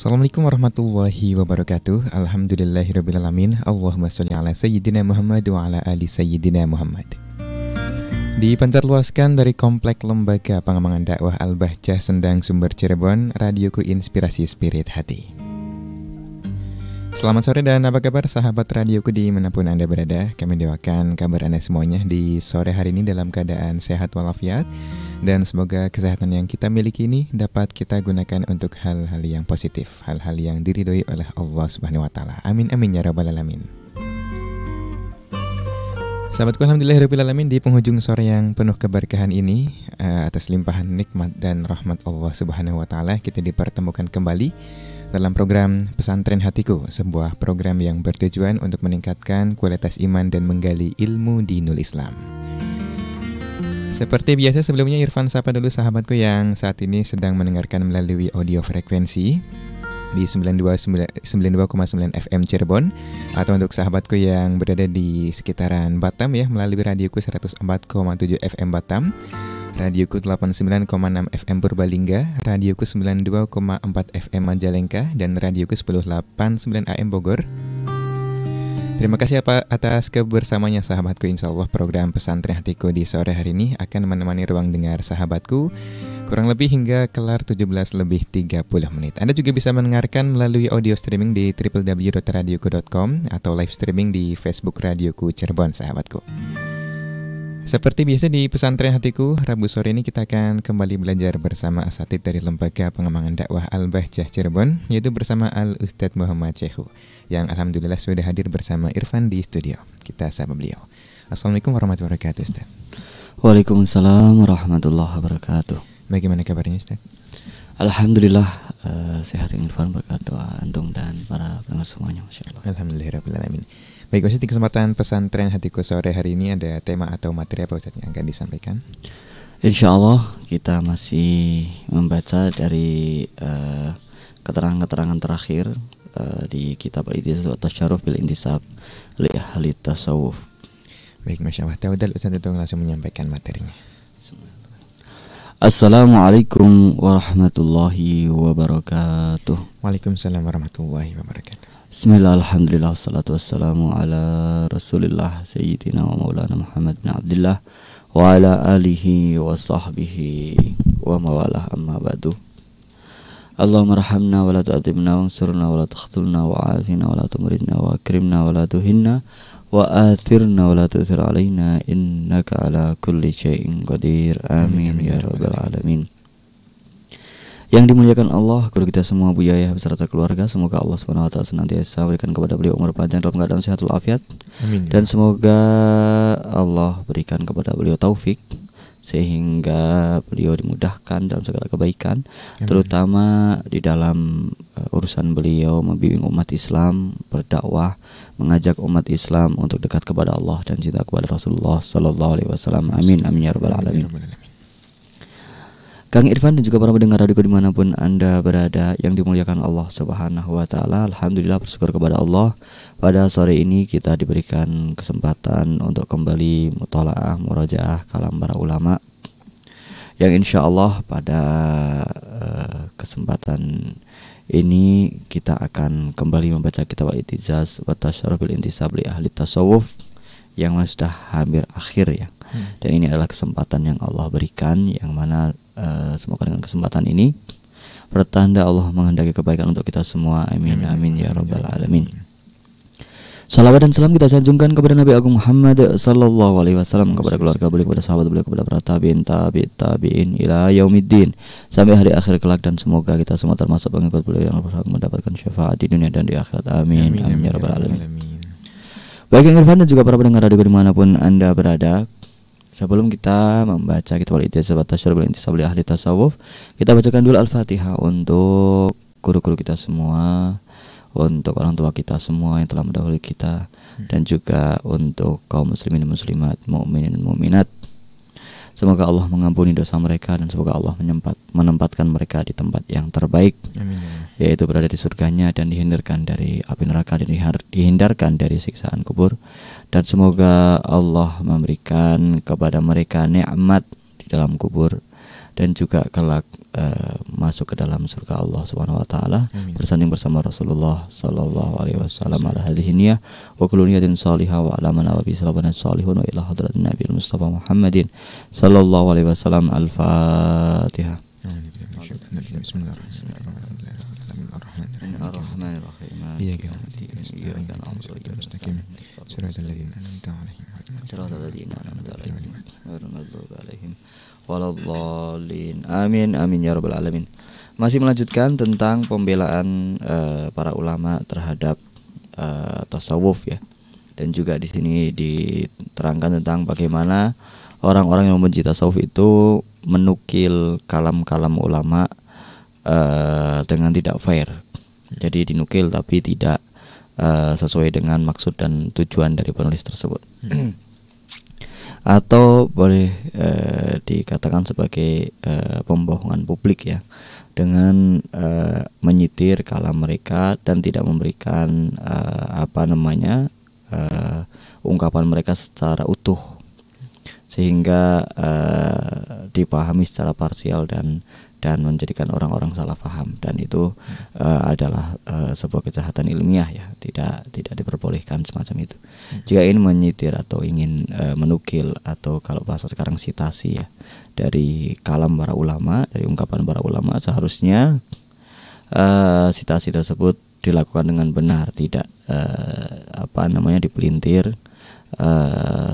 Assalamualaikum warahmatullahi wabarakatuh. Alhamdulillahirrabbilalamin. Allahumma sholli ala Sayyidina Muhammad wa ala ali Sayyidina Muhammad. Dipancarluaskan dari Komplek Lembaga Pengembangan Dakwah Al-Bahjah Sendang Sumber Cirebon, radioku Inspirasi Spirit Hati. Selamat sore dan apa kabar sahabat radioku dimanapun Anda berada. Kami doakan kabar Anda semuanya di sore hari ini dalam keadaan sehat walafiat. Dan semoga kesehatan yang kita miliki ini dapat kita gunakan untuk hal-hal yang positif, hal-hal yang diridhoi oleh Allah Subhanahu wa taala. Amin amin ya rabbal alamin. Sahabatku, alhamdulillahirabbil alamin, di penghujung sore yang penuh keberkahan ini, atas limpahan nikmat dan rahmat Allah Subhanahu wa taala, kita dipertemukan kembali dalam program Pesantren Hatiku, sebuah program yang bertujuan untuk meningkatkan kualitas iman dan menggali ilmu dinul Islam. Seperti biasa sebelumnya Irfan sapa dulu sahabatku yang saat ini sedang mendengarkan melalui audio frekuensi di 92,9 FM Cirebon, atau untuk sahabatku yang berada di sekitaran Batam ya melalui radioku 104,7 FM Batam, radioku 89,6 FM Purbalingga, radioku 92,4 FM Majalengka, dan radioku 1089 AM Bogor. Terima kasih atas kebersamanya sahabatku. Insyaallah program Pesantren Hatiku di sore hari ini akan menemani ruang dengar sahabatku kurang lebih hingga kelar 17:30 menit. Anda juga bisa mendengarkan melalui audio streaming di www.radioku.com atau live streaming di Facebook Radioku Cirebon sahabatku. Seperti biasa di Pesantren Hatiku, Rabu sore ini kita akan kembali belajar bersama asatidz dari Lembaga Pengembangan Dakwah Al-Bahjah Cirebon, yaitu bersama Al-Ustadz Muhammad Syekhu, yang alhamdulillah sudah hadir bersama Irfan di studio. Kita sapa beliau. Assalamualaikum warahmatullahi wabarakatuh, Ustadz. Waalaikumsalam warahmatullahi wabarakatuh. Bagaimana kabarnya, Ustadz? Alhamdulillah sehat yang Irfan, berkat doa antum dan para pendengar semuanya, masyaallah. Alhamdulillahirrahmanirrahim. Baik Ustadz, di kesempatan Pesantren Hatiku sore hari ini ada tema atau materi apa Ustadz yang akan disampaikan? Insyaallah kita masih membaca dari keterangan-keterangan terakhir di kitab Al-Itisab wa Tasyarruf bil Intisab li Ahli Tasawuf. Baik, Masya Allah. Tafadhal Ustadz untuk langsung menyampaikan materinya. Assalamualaikum warahmatullahi wabarakatuh. Waalaikumsalam warahmatullahi wabarakatuh. Bismillah, alhamdulillah, wassalatu wassalamu ala rasulillah Sayyidina wa maulana Muhammad bin Abdullah wa ala alihi wa sahbihi wa mawalah, amma ba'du. Allahumma rahamna wa la tu'atimna wa ansurna wa la takhtulna wa afina wa la tumridna wa akrimna wa la tuhinna wa athirna wa la tu'thir alaina innaka ala kulli syai'in qadir. Amin ya rabbal alamin. Yang dimuliakan Allah, guru kita semua, Buya Yahya beserta keluarga, semoga Allah SWT senantiasa berikan kepada beliau umur panjang dalam keadaan sehat walafiat. Amin. Dan semoga Allah berikan kepada beliau taufik sehingga beliau dimudahkan dalam segala kebaikan. Amin. Terutama di dalam urusan beliau membimbing umat Islam, berdakwah, mengajak umat Islam untuk dekat kepada Allah dan cinta kepada Rasulullah sallallahu alaihi wasallam. Amin amin ya rabbal alamin. Kang Irfan dan juga para pendengar radio dimanapun Anda berada yang dimuliakan Allah Subhanahu wa taala, alhamdulillah bersyukur kepada Allah, pada sore ini kita diberikan kesempatan untuk kembali mutalaah murajaah kalam para ulama, yang insyaallah pada kesempatan ini kita akan kembali membaca kitab Al-Itisab wa Tasyarruf bil Intisab li Ahli Tasawuf yang sudah hampir akhir ya. Dan ini adalah kesempatan yang Allah berikan, yang mana semoga dengan kesempatan ini pertanda Allah menghendaki kebaikan untuk kita semua. Amin amin ya rabbal alamin. Salawat dan salam kita sanjungkan kepada Nabi Agung Muhammad sallallahu alaihi wasallam, kepada keluarga beliau, kepada sahabat beliau, kepada para tabi'in ila yaumiddin, sampai hari akhir kelak, dan semoga kita semua termasuk pengikut beliau yang berhak mendapatkan syafaat di dunia dan di akhirat. Amin amin ya rabbal alamin. Baik yang Irfan dan juga para pendengar radio dimanapun Anda berada, sebelum kita membaca kitab Al-Itisab wa Tasyarruf bil Intisab li Ahli Tasawuf, kita bacakan dulu Al-Fatihah untuk guru-guru kita semua, untuk orang tua kita semua yang telah mendahului kita, dan juga untuk kaum muslimin dan muslimat, mukminin dan mukminat. Semoga Allah mengampuni dosa mereka dan semoga Allah menempatkan mereka di tempat yang terbaik. Amin. Yaitu berada di surganya dan dihindarkan dari api neraka dan dihindarkan dari siksaan kubur. Dan semoga Allah memberikan kepada mereka nikmat di dalam kubur dan juga kelak masuk ke dalam surga Allah Subhanahu wa taala bersanding bersama Rasulullah sallallahu alaihi wasallam ala hadhihi niyah wa kullu niyatin salihah wa ala man awabi salabana salihun wa ila hadratin nabiyil mustafa Muhammadin sallallahu alaihi wasallam. Al-Fatihah. Bismillahirrahmanirrahim. Iyyaka na'budu wa iyyaka nasta'in. Shiratal ladzina an'amta 'alaihim ghairil maghdubi 'alaihim waladdallin. Amin amin ya rabbal alamin. Masih melanjutkan tentang pembelaan para ulama terhadap tasawuf ya. Dan juga di sini diterangkan tentang bagaimana orang-orang yang membenci tasawuf itu menukil kalam-kalam ulama dengan tidak fair. Jadi dinukil tapi tidak sesuai dengan maksud dan tujuan dari penulis tersebut. Atau boleh dikatakan sebagai pembohongan publik ya, dengan menyitir kalam mereka dan tidak memberikan ungkapan mereka secara utuh, sehingga dipahami secara parsial dan menjadikan orang-orang salah paham, dan itu adalah sebuah kejahatan ilmiah ya, tidak diperbolehkan semacam itu. Jika ingin menyitir atau ingin menukil atau kalau bahasa sekarang sitasi ya dari kalam para ulama, dari ungkapan para ulama, seharusnya sitasi tersebut dilakukan dengan benar, tidak dipelintir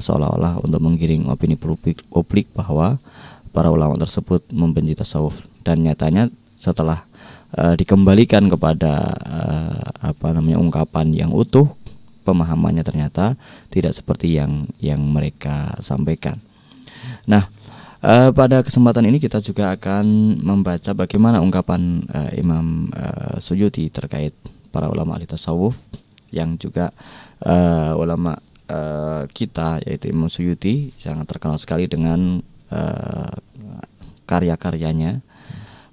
seolah-olah untuk menggiring opini publik bahwa para ulama tersebut membenci tasawuf, dan nyatanya setelah dikembalikan kepada ungkapan yang utuh, pemahamannya ternyata tidak seperti yang mereka sampaikan. Nah, pada kesempatan ini kita juga akan membaca bagaimana ungkapan Imam Suyuti terkait para ulama ahli tasawuf, yang juga ulama kita yaitu Imam Suyuti sangat terkenal sekali dengan karya-karyanya.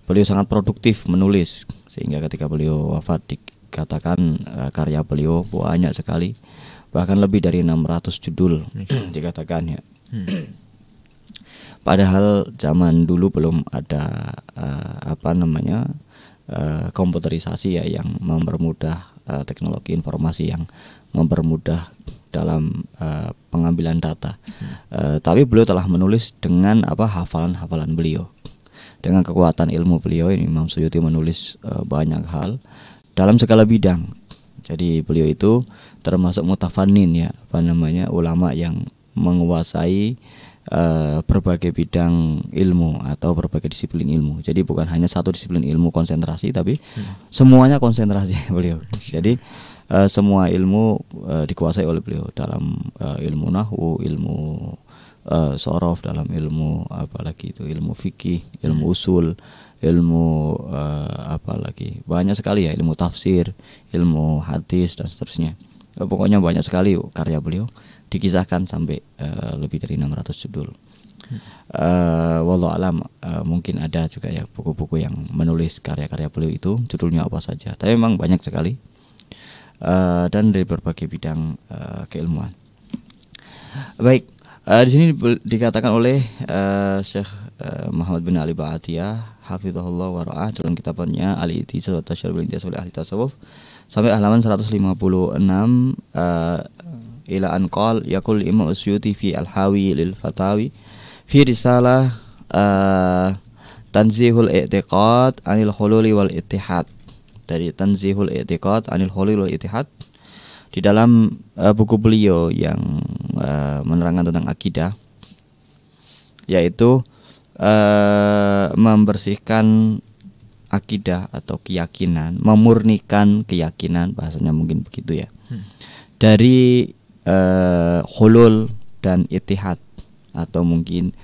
Beliau sangat produktif menulis, sehingga ketika beliau wafat dikatakan karya beliau banyak sekali, bahkan lebih dari 600 judul dikatakan ya. Padahal zaman dulu belum ada komputerisasi ya, yang mempermudah teknologi informasi yang mempermudah dalam pengambilan data. Tapi beliau telah menulis dengan hafalan-hafalan beliau. Dengan kekuatan ilmu beliau ini, Imam Suyuti menulis banyak hal dalam segala bidang. Jadi beliau itu termasuk mutafannin ya, ulama yang menguasai berbagai bidang ilmu atau berbagai disiplin ilmu. Jadi bukan hanya satu disiplin ilmu konsentrasi, tapi semuanya konsentrasi beliau. Jadi semua ilmu dikuasai oleh beliau, dalam ilmu nahwu, ilmu sorof, dalam ilmu ilmu fikih, ilmu usul, ilmu banyak sekali ya, ilmu tafsir, ilmu hadis dan seterusnya. Pokoknya banyak sekali karya beliau, dikisahkan sampai lebih dari 600 judul. Wallahu alam, mungkin ada juga ya buku-buku yang menulis karya-karya beliau itu judulnya apa saja, tapi memang banyak sekali dan dari berbagai bidang keilmuan. Baik, di sini dikatakan oleh Syekh Muhammad bin Ali Ba'atiyah hafizahullah wa ra'ah dalam kitabnya Al-I'tizaz wa Tasyarruf bil Intisab li Ahli Tasawuf sampai halaman 156, ila an qal yaqul Imam Suyuti fi al-Hawi lil Fatawi fi risalah Tanzihul I'tiqad anil Hululi wal Ittihad. Dari Tanzihul I'tiqad anil Hululi wal Ittihad, di dalam buku beliau yang menerangkan tentang akidah, yaitu membersihkan akidah atau keyakinan, memurnikan keyakinan, bahasanya mungkin begitu ya, dari hulul dan ittihad, atau mungkin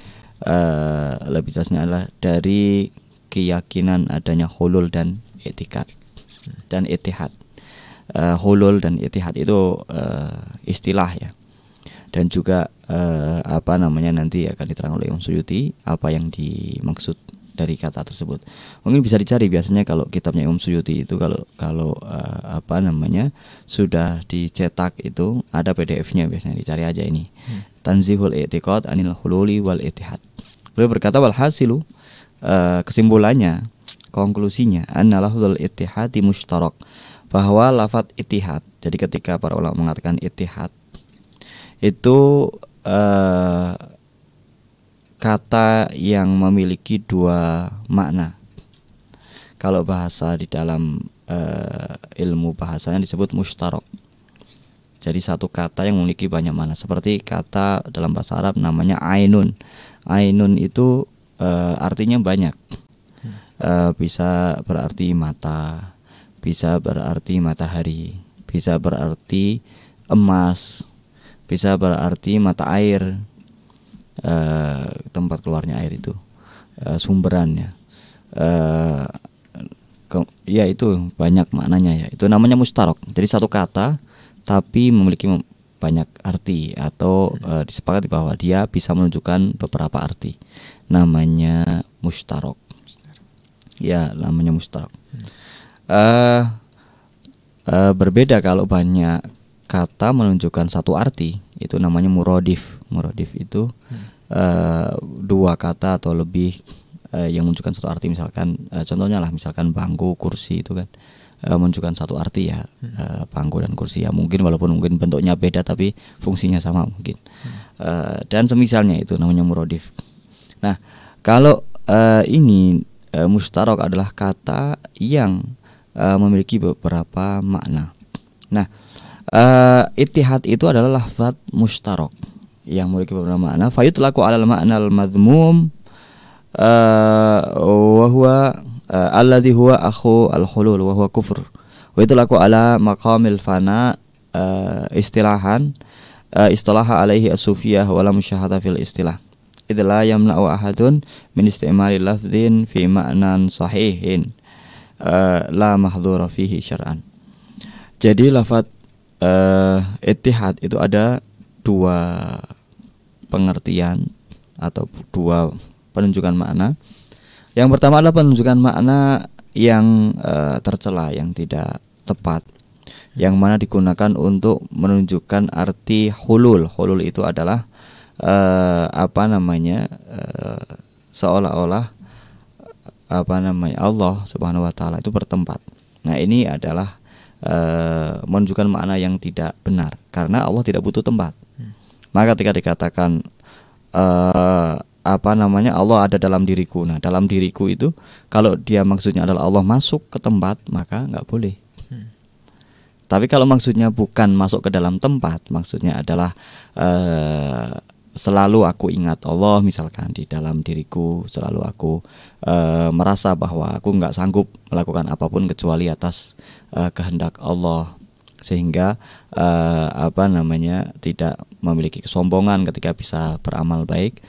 lebih jelasnya adalah dari keyakinan adanya hulul dan itikad dan ittihad. Hulul dan ittihad itu istilah ya, dan juga nanti akan diterang oleh Imam Suyuti apa yang dimaksud dari kata tersebut. Mungkin bisa dicari, biasanya kalau kitabnya Imam Suyuti itu kalau sudah dicetak itu ada PDF-nya, biasanya dicari aja ini. Tanzihul I'tiqad anil Hululi wal Ittihad. Beliau berkata, wal hasilu, kesimpulannya, konklusinya anna lafdzul ittihadi mushtarak, bahwa lafadz ittihad. Jadi ketika para ulama mengatakan ittihad itu kata yang memiliki dua makna. Kalau bahasa di dalam ilmu bahasanya disebut mushtarak. Jadi satu kata yang memiliki banyak makna. Seperti kata dalam bahasa Arab namanya ainun. Ainun itu artinya banyak. Bisa berarti mata, bisa berarti matahari, bisa berarti emas, bisa berarti mata air, tempat keluarnya air itu, sumberannya. Ya itu banyak maknanya ya. Itu namanya mustarak. Jadi satu kata tapi memiliki banyak arti, atau disepakati bahwa dia bisa menunjukkan beberapa arti. Namanya mustarak. Ya, namanya mustarak. Berbeda kalau banyak kata menunjukkan satu arti, itu namanya muradif. Muradif itu dua kata atau lebih yang menunjukkan satu arti. Misalkan contohnya lah, misalkan bangku, kursi, itu kan menunjukkan satu arti ya. Bangku dan kursi ya, mungkin walaupun mungkin bentuknya beda tapi fungsinya sama mungkin. Dan semisalnya itu namanya muradif. Nah, kalau ini mustarak adalah kata yang memiliki beberapa makna. Nah, ittihad itu adalah lafaz mustarak yang memiliki beberapa makna. Fayutlaqu 'alal ma'nal madhmum wa huwa alladhi huwa akhu al-hulul wa huwa kufr. Wa yutlaqu 'ala maqamil fana istilahan istalaha alaihi as-sufiyah wa lam syahada fil istilah. Idza yamna'u ahadun min istimali lafdhin fi ma'nan sahihin la mahdhura fihi syar'an. Jadi lafaz ittihad itu ada dua pengertian atau dua penunjukan makna. Yang pertama adalah penunjukan makna yang tercela, yang tidak tepat, yang mana digunakan untuk menunjukkan arti hulul. Hulul itu adalah seolah-olah Allah Subhanahu wa taala itu bertempat. Nah, ini adalah menunjukkan makna yang tidak benar, karena Allah tidak butuh tempat. Maka ketika dikatakan Allah ada dalam diriku. Nah, dalam diriku itu kalau dia maksudnya adalah Allah masuk ke tempat, maka nggak boleh. Tapi kalau maksudnya bukan masuk ke dalam tempat, maksudnya adalah selalu aku ingat Allah, misalkan di dalam diriku, selalu aku merasa bahwa aku nggak sanggup melakukan apapun kecuali atas kehendak Allah, sehingga tidak memiliki kesombongan ketika bisa beramal baik,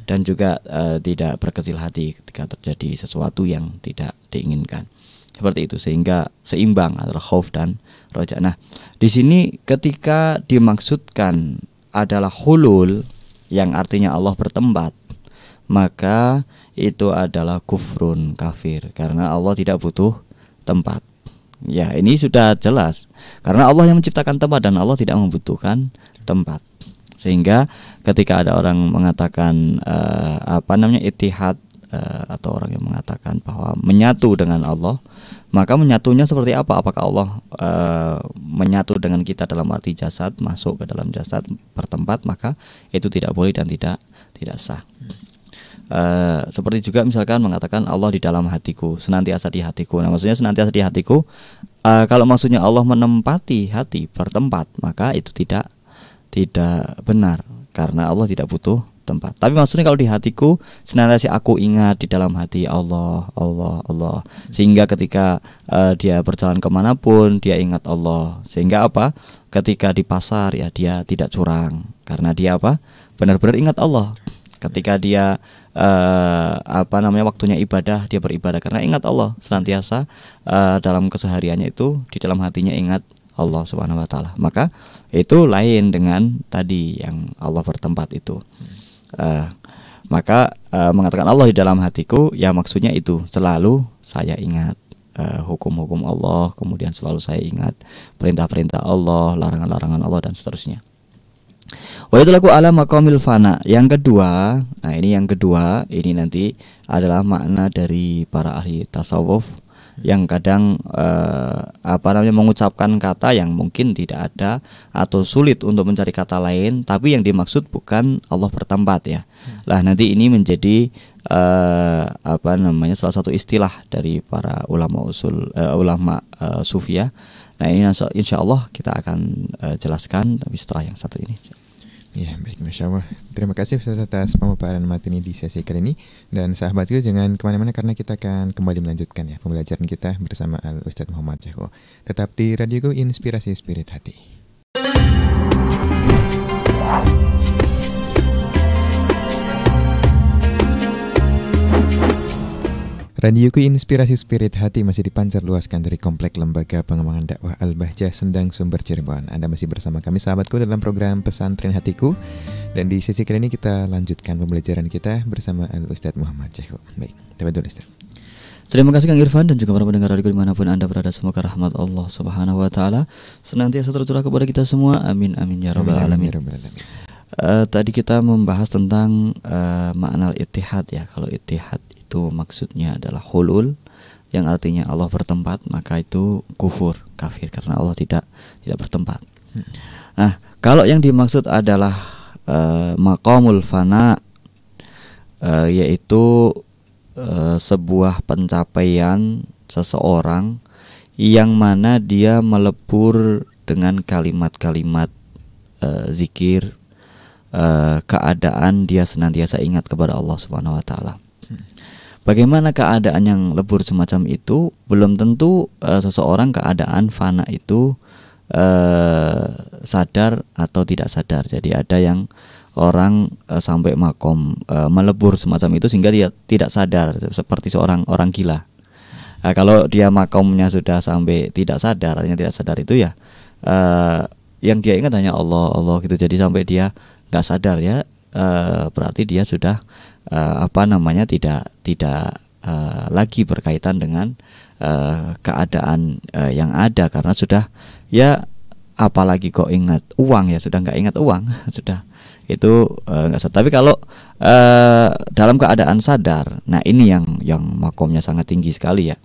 dan juga tidak berkecil hati ketika terjadi sesuatu yang tidak diinginkan. Seperti itu, sehingga seimbang antara khauf dan roja. Nah, di sini ketika dimaksudkan adalah hulul, yang artinya Allah bertempat, maka itu adalah kufrun, kafir, karena Allah tidak butuh tempat. Ya, ini sudah jelas, karena Allah yang menciptakan tempat dan Allah tidak membutuhkan tempat. Sehingga ketika ada orang mengatakan ittihad, atau orang yang mengatakan bahwa menyatu dengan Allah, maka menyatunya seperti apa? Apakah Allah menyatu dengan kita dalam arti jasad, masuk ke dalam jasad, bertempat? Maka itu tidak boleh dan tidak sah. Seperti juga misalkan mengatakan Allah di dalam hatiku, senantiasa di hatiku. Nah, maksudnya senantiasa di hatiku, kalau maksudnya Allah menempati hati, bertempat, maka itu tidak benar, karena Allah tidak butuh tempat. Tapi maksudnya kalau di hatiku senantiasa aku ingat di dalam hati Allah, sehingga ketika dia berjalan kemanapun dia ingat Allah, sehingga ketika di pasar ya dia tidak curang, karena dia benar-benar ingat Allah. Ketika dia waktunya ibadah, dia beribadah karena ingat Allah, senantiasa dalam kesehariannya itu di dalam hatinya ingat Allah Subhanahu wa taala. Maka itu lain dengan tadi yang Allah bertempat itu. Maka mengatakan Allah di dalam hatiku, ya maksudnya itu selalu saya ingat hukum-hukum Allah, kemudian selalu saya ingat perintah-perintah Allah, larangan-larangan Allah, dan seterusnya. Wa yutlaku ala maqamil fana. Yang kedua, nah ini nanti adalah makna dari para ahli tasawuf yang kadang mengucapkan kata yang mungkin tidak ada atau sulit untuk mencari kata lain, tapi yang dimaksud bukan Allah bertempat ya. Lah nanti ini menjadi salah satu istilah dari para ulama sufiyah. Nah ini insya Allah kita akan jelaskan tapi setelah yang satu ini. Ya baik, Masya Allah. Terima kasih Ustaz atas pemaparan materi di sesi kali ini. Dan sahabatku jangan kemana-mana karena kita akan kembali melanjutkan ya pembelajaran kita bersama Al-Ustadz Muhammad Ceko. Tetap di Radioku Inspirasi Spirit Hati. Radioku Inspirasi Spirit Hati masih dipancar luaskan dari Komplek Lembaga Pengembangan Dakwah Al-Bahjah Sendang, Sumber, Cirebon. Anda masih bersama kami sahabatku dalam program Pesantren Hatiku. Dan di sesi kali ini kita lanjutkan pembelajaran kita bersama Al-Ustadz Muhammad Ceko. Baik, tafadhol Ustaz. Terima kasih Kang Irfan dan juga para pendengar radio dimanapun Anda berada. Semoga rahmat Allah Subhanahu Wa Taala senantiasa tercurah kepada kita semua. Amin amin ya rabbal alamin. Tadi kita membahas tentang makna ittihad ya. Kalau ittihad itu maksudnya adalah hulul, yang artinya Allah bertempat, maka itu kafir karena Allah tidak bertempat. Nah, kalau yang dimaksud adalah maqamul fana, yaitu sebuah pencapaian seseorang yang mana dia melebur dengan kalimat-kalimat zikir, keadaan dia senantiasa ingat kepada Allah Subhanahu Wa Taala. Bagaimana keadaan yang lebur semacam itu? Belum tentu seseorang keadaan fana itu sadar atau tidak sadar. Jadi ada yang orang sampai makom melebur semacam itu sehingga dia tidak sadar, seperti seorang orang gila. Kalau dia makomnya sudah sampai tidak sadar, artinya tidak sadar itu ya yang dia ingat hanya Allah gitu. Jadi sampai dia nggak sadar ya, berarti dia sudah tidak lagi berkaitan dengan keadaan yang ada, karena sudah ya, apalagi kok ingat uang ya, sudah nggak ingat uang sudah itu nggak sadar. Tapi kalau dalam keadaan sadar, nah ini yang makomnya sangat tinggi sekali ya,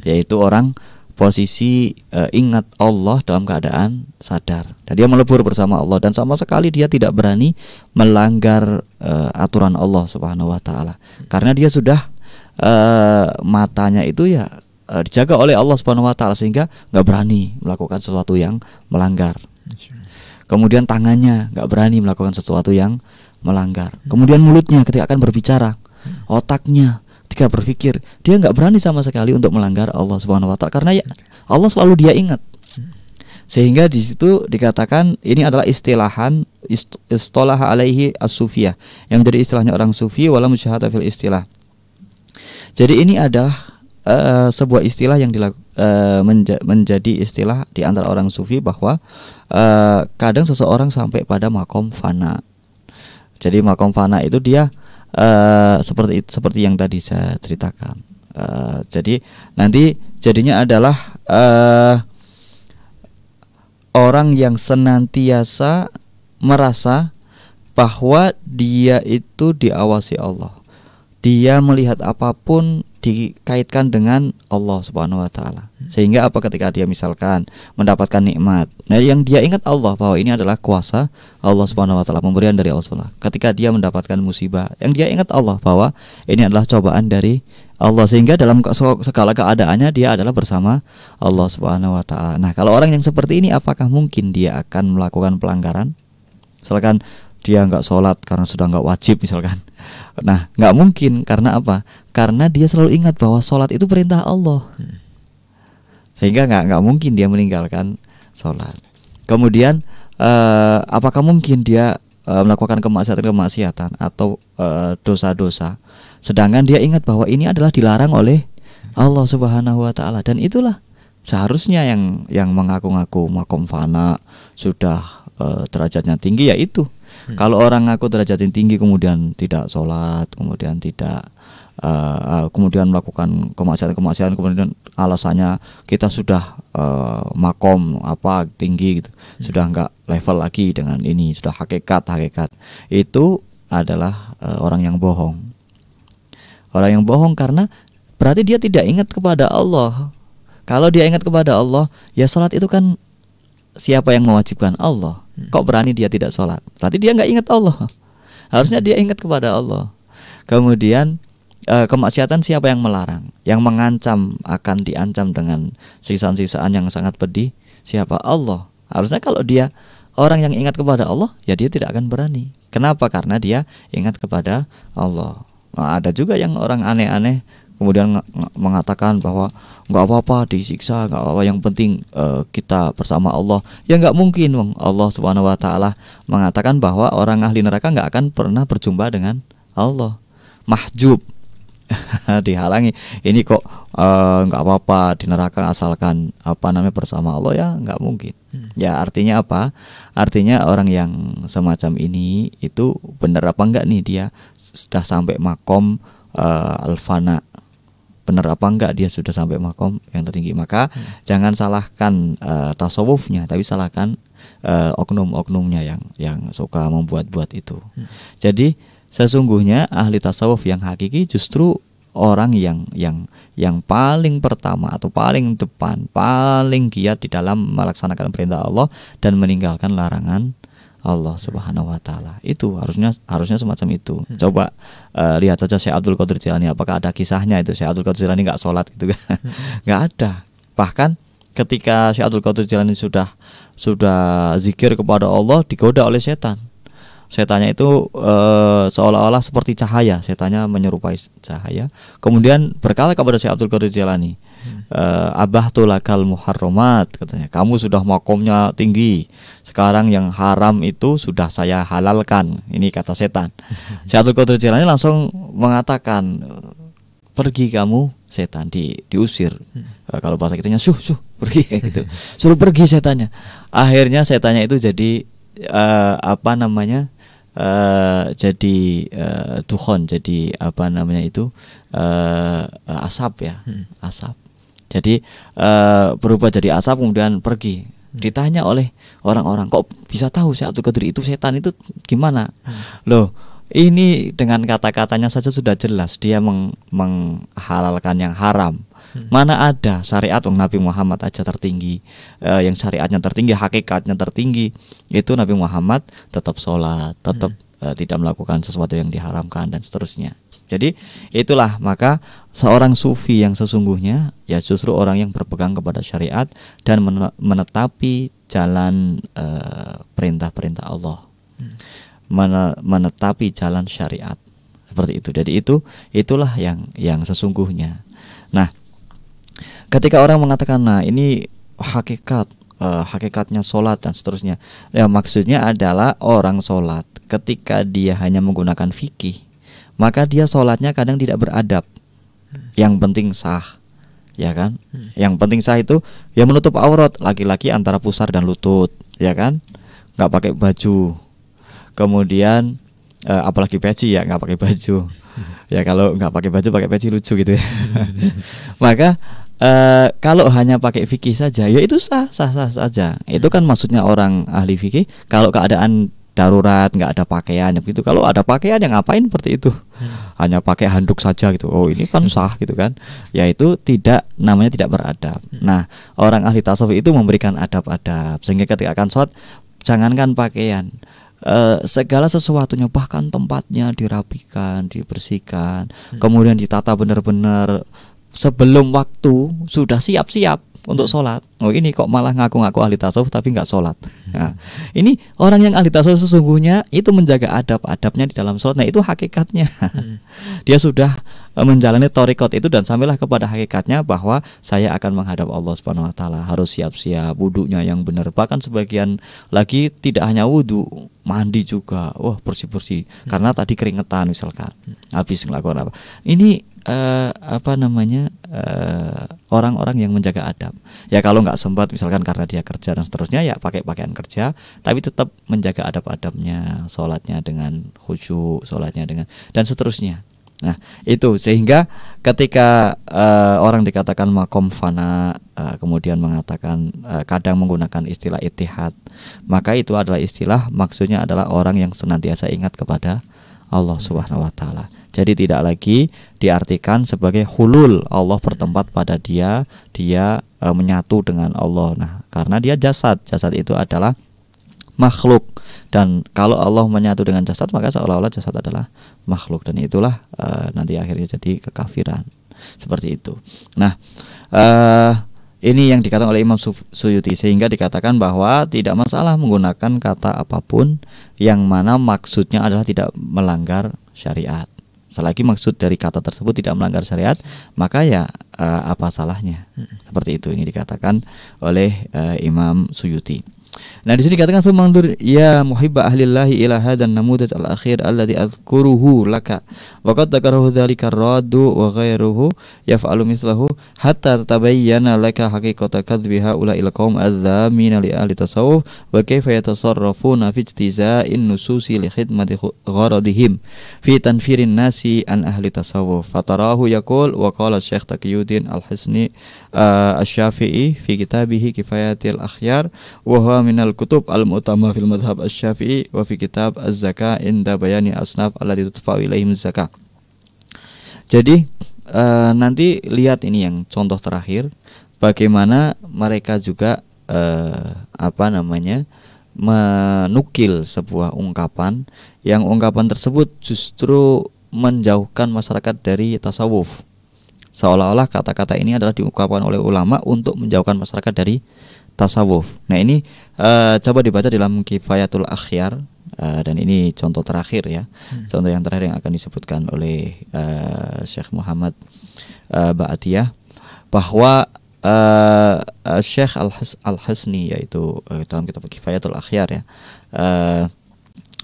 yaitu orang posisi ingat Allah dalam keadaan sadar, dan dia melebur bersama Allah dan sama sekali dia tidak berani melanggar aturan Allah Subhanahu Wa Taala, karena dia sudah matanya itu ya dijaga oleh Allah Subhanahu Wa Taala sehingga nggak berani melakukan sesuatu yang melanggar. Kemudian tangannya nggak berani melakukan sesuatu yang melanggar. Kemudian mulutnya ketika akan berbicara, otaknya ketika berpikir, dia nggak berani sama sekali untuk melanggar Allah Subhanahu Wa Taala, karena ya Allah selalu dia ingat. Sehingga di situ dikatakan ini adalah istilah alaihi as-sufiyah, yang jadi istilahnya orang sufi, wala musyahada fil istilah. Jadi ini adalah sebuah istilah yang menjadi istilah di antara orang sufi, bahwa kadang seseorang sampai pada makom fana. Jadi makom fana itu dia seperti yang tadi saya ceritakan. Jadi nanti jadinya adalah orang yang senantiasa merasa bahwa dia itu diawasi Allah. Dia melihat apapun dikaitkan dengan Allah Subhanahu Wa Taala. Sehingga ketika dia misalkan mendapatkan nikmat, nah yang dia ingat Allah, bahwa ini adalah kuasa Allah Subhanahu Wa Taala, pemberian dari Allah Subhanahu Wa Taala. Ketika dia mendapatkan musibah, yang dia ingat Allah, bahwa ini adalah cobaan dari Allah, sehingga dalam segala keadaannya dia adalah bersama Allah Subhanahu Wa Taala. Nah, kalau orang yang seperti ini, apakah mungkin dia akan melakukan pelanggaran? Misalkan dia nggak sholat karena sudah nggak wajib misalkan. Nah, nggak mungkin. Karena apa? Karena dia selalu ingat bahwa sholat itu perintah Allah, sehingga nggak mungkin dia meninggalkan sholat. Kemudian apakah mungkin dia melakukan kemaksiatan atau dosa-dosa, sedangkan dia ingat bahwa ini adalah dilarang oleh Allah Subhanahu Wa Taala? Dan itulah seharusnya yang mengaku-ngaku makom fana sudah derajatnya tinggi, yaitu kalau orang ngaku derajatnya tinggi kemudian tidak sholat, kemudian tidak kemudian melakukan kemaksiatan, alasannya kita sudah makom apa tinggi gitu, sudah nggak level lagi dengan ini, sudah hakikat. Itu adalah orang yang bohong. Orang yang bohong karena berarti dia tidak ingat kepada Allah. Kalau dia ingat kepada Allah, ya salat itu kan siapa yang mewajibkan? Allah. Kok berani dia tidak salat? Berarti dia nggak ingat Allah. Harusnya dia ingat kepada Allah. Kemudian kemaksiatan siapa yang melarang? Yang mengancam akan diancam dengan sisaan-sisaan yang sangat pedih. Siapa? Allah. Harusnya kalau dia orang yang ingat kepada Allah, ya dia tidak akan berani. Kenapa? Karena dia ingat kepada Allah. Nah, ada juga yang orang aneh-aneh kemudian mengatakan bahwa nggak apa-apa disiksa, nggak apa-apa, yang penting kita bersama Allah. Ya nggak mungkin, Allah Subhanahu Wa Taala mengatakan bahwa orang ahli neraka nggak akan pernah berjumpa dengan Allah. Mahjub. Dihalangi. Ini kok nggak apa-apa di neraka asalkan bersama Allah, ya nggak mungkin. Ya artinya apa? Artinya orang yang semacam ini itu benar apa enggak nih dia sudah sampai makom al-fana? Benar apa enggak dia sudah sampai makom yang tertinggi? Maka jangan salahkan tasawufnya, tapi salahkan oknum-oknumnya yang suka membuat-buat itu. Jadi sesungguhnya ahli tasawuf yang hakiki justru orang yang paling pertama atau paling depan, paling giat di dalam melaksanakan perintah Allah dan meninggalkan larangan Allah Subhanahu Wa Taala. Itu harusnya semacam itu. Coba lihat saja Syekh Abdul Qadir Jilani, apakah ada kisahnya itu Syekh Abdul Qadir Jilani nggak sholat gitu kan? Nggak ada. Bahkan ketika Syekh Abdul Qadir Jilani sudah zikir kepada Allah, digoda oleh setan. Setannya itu seolah-olah seperti cahaya, setannya menyerupai cahaya. Kemudian berkata kepada Syekh Abdul Qadir Jilani, abahtu lakal muharramat, katanya, kamu sudah makomnya tinggi, sekarang yang haram itu sudah saya halalkan. Ini kata setan. Syekh Abdul Qadir Jilani langsung mengatakan, pergi kamu setan, diusir. Kalau bahasa kitanya suh pergi gitu. Suruh pergi setannya. Akhirnya setannya itu jadi jadi dukhon, jadi asap ya, asap. Jadi berubah jadi asap kemudian pergi. Ditanya oleh orang-orang, kok bisa tahu Syekh Abdul Qadir itu setan, itu gimana? Loh, ini dengan kata-katanya saja sudah jelas dia menghalalkan yang haram. Mana ada syariat Nabi Muhammad aja tertinggi, yang syariatnya tertinggi, hakikatnya tertinggi, itu Nabi Muhammad tetap sholat, tetap tidak melakukan sesuatu yang diharamkan dan seterusnya. Jadi itulah, maka seorang sufi yang sesungguhnya ya justru orang yang berpegang kepada syariat dan menetapi jalan perintah-perintah Allah, menetapi jalan syariat seperti itu. Jadi itulah yang sesungguhnya. Nah, ketika orang mengatakan, nah ini hakikatnya sholat dan seterusnya, ya maksudnya adalah orang sholat ketika dia hanya menggunakan fikih, maka dia sholatnya kadang tidak beradab. Yang penting sah, ya kan? Yang penting sah itu ya menutup aurat laki-laki antara pusar dan lutut, ya kan? Nggak pakai baju. Kemudian apalagi peci ya, nggak pakai baju. Ya kalau nggak pakai baju, pakai peci lucu gitu ya. Maka kalau hanya pakai fikih saja, ya itu sah saja. Itu kan maksudnya orang ahli fikih. Kalau keadaan darurat, nggak ada pakaian begitu. Kalau ada pakaian, yang ngapain seperti itu? Hanya pakai handuk saja gitu. Oh ini kan sah gitu kan? Ya itu namanya tidak beradab. Nah, orang ahli tasawuf itu memberikan adab-adab sehingga ketika akan sholat, jangankan pakaian, segala sesuatunya, bahkan tempatnya dirapikan, dibersihkan, kemudian ditata benar-benar. Sebelum waktu sudah siap-siap untuk sholat. Oh ini kok malah ngaku-ngaku ahli tasawuf tapi nggak sholat. Nah, ini orang yang ahli tasawuf sesungguhnya itu menjaga adab-adabnya di dalam sholat. Nah itu hakikatnya. Dia sudah menjalani thariqat itu dan sampailah kepada hakikatnya bahwa saya akan menghadap Allah Subhanahu Wa Taala. Harus siap-siap, wudunya yang benar. Bahkan sebagian lagi tidak hanya wudu, mandi juga. Wah bersih-bersih. Karena tadi keringetan misalkan. Habis ngelakukan apa? Ini orang-orang yang menjaga adab. Ya kalau nggak sempat misalkan karena dia kerja dan seterusnya, ya pakai pakaian kerja, tapi tetap menjaga adab-adabnya, sholatnya dengan khusyuk, sholatnya dengan dan seterusnya. Nah, itu sehingga ketika orang dikatakan makom fana, kemudian mengatakan kadang menggunakan istilah ittihad, maka itu adalah istilah maksudnya adalah orang yang senantiasa ingat kepada Allah Subhanahu wa taala. Jadi tidak lagi diartikan sebagai hulul, Allah bertempat pada dia menyatu dengan Allah. Nah, karena dia jasad itu adalah makhluk, dan kalau Allah menyatu dengan jasad maka seolah-olah jasad adalah makhluk, dan itulah nanti akhirnya jadi kekafiran seperti itu. Nah, ini yang dikatakan oleh Imam Suyuti, sehingga dikatakan bahwa tidak masalah menggunakan kata apapun yang mana maksudnya adalah tidak melanggar syariat. Selagi maksud dari kata tersebut tidak melanggar syariat, maka ya apa salahnya? Seperti itu ini dikatakan oleh Imam Suyuti. Nah, di sini dikatakan sumandur ya muhibba ahlillahi ila hadan namudaj al-akhir alladhi adhkuruhu laka wa qad dzakarahu dzalika ar-raddu wa ghairuhu yaf'alu mithlahu hatta tatabayyana laka haqiqata kadhibi haula'il qaum adz-dzamina li ahli tasawuf wa kayfa yatasarrafuna fi ijtiza'in nususi li khidmati gharadihim fi tanfirin nasi an ahli tasawuf. Fatarahu yaqul wa qala Syekh Taqiyuddin Al-Hisni Asy-Syafi'i fi kitabihi Kifayatil Akhyar wa huwa minal kutub al-mu'tamma fil madhhab asy-Syafi'i wa fi kitab az-zakah inda bayani asnaf allati tudfa'u ilaihim zakah. Jadi nanti lihat ini yang contoh terakhir, bagaimana mereka juga menukil sebuah ungkapan yang ungkapan tersebut justru menjauhkan masyarakat dari tasawuf. Seolah-olah kata-kata ini adalah diungkapkan oleh ulama untuk menjauhkan masyarakat dari tasawuf. Nah, ini coba dibaca dalam Kifayatul Akhyar, dan ini contoh terakhir ya. Contoh yang terakhir yang akan disebutkan oleh Syekh Muhammad Ba'atiyah, bahwa Syekh Al-Hisni, yaitu dalam kitab Kifayatul Akhyar ya,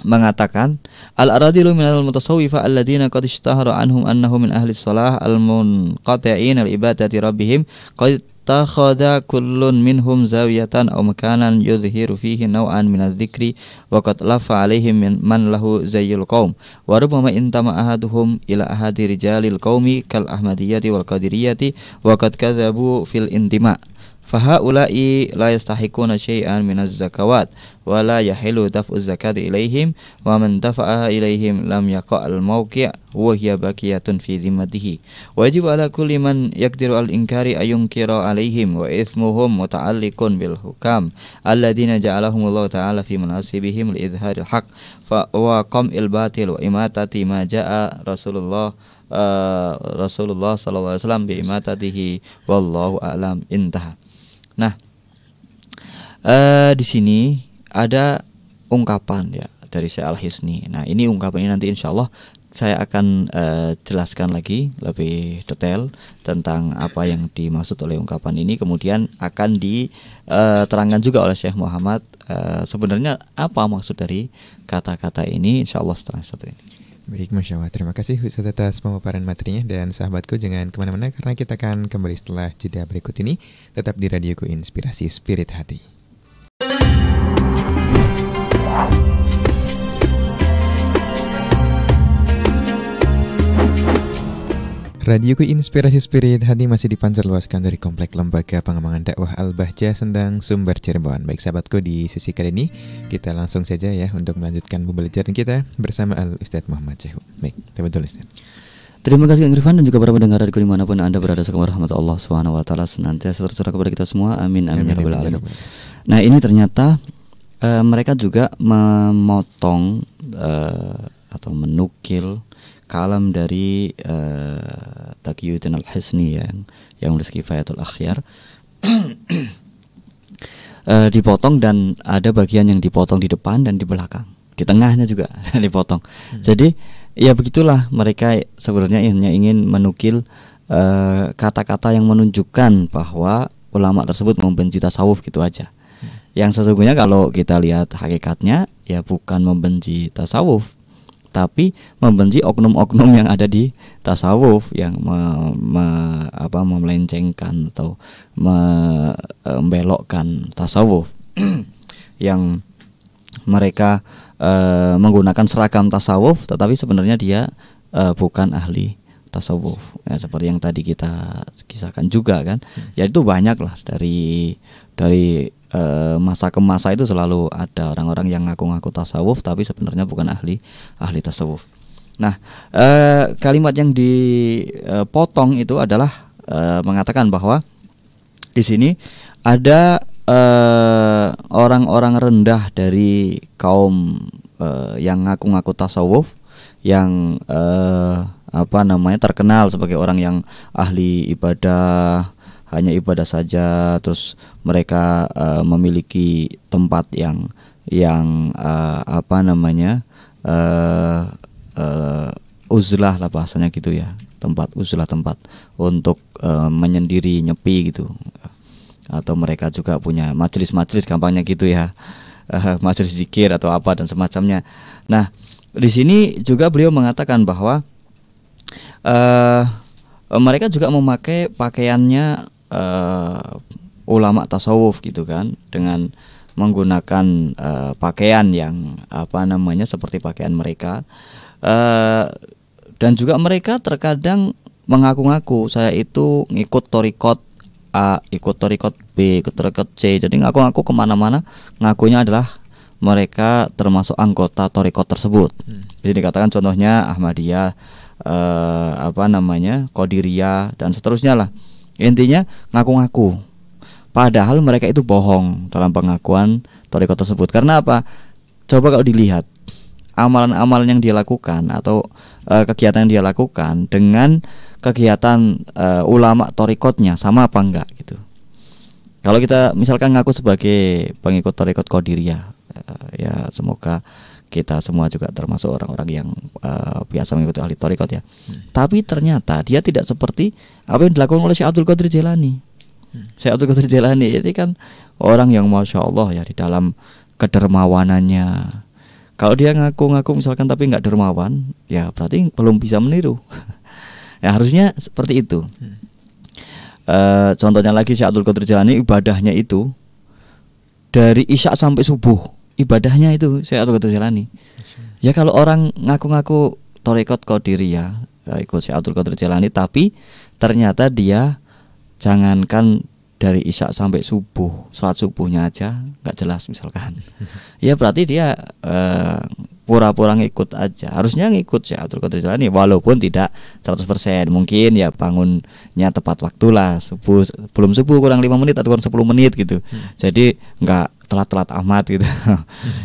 mengatakan al-aradilu minal mutasawwifa alladziina qad ishtahara anhum annahu min ahli shalah al-munqati'in al-ibadati rabbihim qad takhadha kullun minhum zawiyatan aw makanan yudhiru fihi naw'an min adh-dhikri wa qad lafa 'alaihim man lahu zayyul qaum wa rubbama intama ahaduhum ila ahadi rijalil qaumi kal ahmadiyyati wal qadiriyati wa qad kadzabu fil intima fahaula'i la yastahiquna syai'an minaz zakawat wa la yahilu daf'uz zakati ilaihim wa man dafa'aha ilaihim lam yaqa'al mawqi' wa hiya baqiyatun fi dhimmatihi wa yajibu ala kulli man yaqdiru al-inkari ayunkira alaihim wa ismuhum muta'alliqun bil hukam alladziina ja'alahumullahu ta'ala fi manasibihim li idharil haqq fa wa qam'il batil wa imatati ma ja'a Rasulullah sallallahu alaihi wasallam bi imatatihi wallahu a'lam. Intaha. Nah, di sini ada ungkapan ya dari Syekh Al-Hisni. Nah, ini ungkapan ini nanti insya Allah saya akan jelaskan lagi lebih detail tentang apa yang dimaksud oleh ungkapan ini. Kemudian akan diterangkan juga oleh Syekh Muhammad sebenarnya apa maksud dari kata-kata ini, insya Allah setelah satu ini. Baik, Masya Allah. Terima kasih Ustaz atas pemaparan materinya. Dan sahabatku, jangan kemana-mana karena kita akan kembali setelah jeda berikut ini. Tetap di Radioku Inspirasi Spirit Hati. Radioku Inspirasi Spirit Hati masih dipancar luaskan dari Komplek Lembaga Pengembangan Dakwah Al-Bahjah Sendang, Sumber, Cirebon. Baik sahabatku, di sesi kali ini kita langsung saja ya untuk melanjutkan pembelajaran kita bersama Al-Ustadz Muhammad Syekhu. Baik, betul Ustadz. Terima kasih Kang Irfan dan juga para pendengar di dimanapun Anda berada. Semoga rahmat Allah SWT senantiasa tercurah kepada kita semua. Amin amin ya rabbal alamin. Nah, ini ternyata mereka juga memotong atau menukil kalam dari Taqiyuddin Al-Hisni yang menulis Kifayatul Akhyar. Dipotong dan ada bagian yang dipotong di depan dan di belakang, di tengahnya juga dipotong. Jadi ya begitulah, mereka sebenarnya hanya ingin menukil kata-kata yang menunjukkan bahwa ulama tersebut membenci tasawuf, gitu aja. Yang sesungguhnya kalau kita lihat hakikatnya ya bukan membenci tasawuf, tapi membenci oknum-oknum yang ada di tasawuf yang memelencengkan atau membelokkan tasawuf yang mereka menggunakan seragam tasawuf, tetapi sebenarnya dia bukan ahli tasawuf. Ya, seperti yang tadi kita kisahkan juga kan. Ya itu banyak lah dari masa ke masa itu selalu ada orang-orang yang ngaku-ngaku tasawuf tapi sebenarnya bukan ahli tasawuf. Nah, kalimat yang dipotong itu adalah mengatakan bahwa di sini ada orang-orang rendah dari kaum yang ngaku-ngaku tasawuf yang terkenal sebagai orang yang ahli ibadah, hanya ibadah saja, terus mereka memiliki tempat yang uzlah lah bahasanya gitu ya, tempat untuk menyendiri, nyepi gitu, atau mereka juga punya majelis gampangnya gitu ya, majelis zikir atau apa dan semacamnya. Nah, di sini juga beliau mengatakan bahwa mereka juga memakai pakaiannya ulama tasawuf gitu kan, dengan menggunakan pakaian yang seperti pakaian mereka, dan juga mereka terkadang mengaku-ngaku saya itu ngikut torikot A, ikut torikot B, ikut torikot C. Jadi ngaku-ngaku kemana-mana, ngakunya adalah mereka termasuk anggota torikot tersebut. Jadi dikatakan contohnya Ahmadiyah, Qadiriyah dan seterusnya lah. Intinya ngaku-ngaku, padahal mereka itu bohong dalam pengakuan torikot tersebut. Karena apa? Coba kalau dilihat amalan-amalan yang dia lakukan atau kegiatan yang dia lakukan dengan kegiatan ulama torikotnya sama apa enggak gitu. Kalau kita misalkan ngaku sebagai pengikut torikot Qadiriyah, ya semoga kita semua juga termasuk orang-orang yang biasa mengikuti ahli torikot ya. Tapi ternyata dia tidak seperti apa yang dilakukan oleh Syekh Abdul Qadir Jailani. Syekh Abdul Qadir Jailani jadi kan orang yang masya Allah ya di dalam kedermawanannya. Kalau dia ngaku-ngaku misalkan tapi nggak dermawan, ya berarti belum bisa meniru. Ya harusnya seperti itu. Contohnya lagi Syekh Abdul Qadir Jailani, ibadahnya itu dari isya sampai subuh. Ibadahnya itu Syekh Abdul Qadir Jailani. Ya kalau orang ngaku-ngaku torikot Qadiriyah, ikut Syekh Abdul Qadir Jailani, tapi ternyata dia jangankan dari isya sampai subuh, salat subuhnya aja nggak jelas misalkan, ya berarti dia pura-pura ngikut aja. Harusnya ngikut Syekh Abdul Qadir Jailani walaupun tidak 100%, mungkin ya bangunnya tepat waktu lah, belum subuh kurang 5 menit atau kurang 10 menit gitu. Jadi nggak telat-telat amat gitu.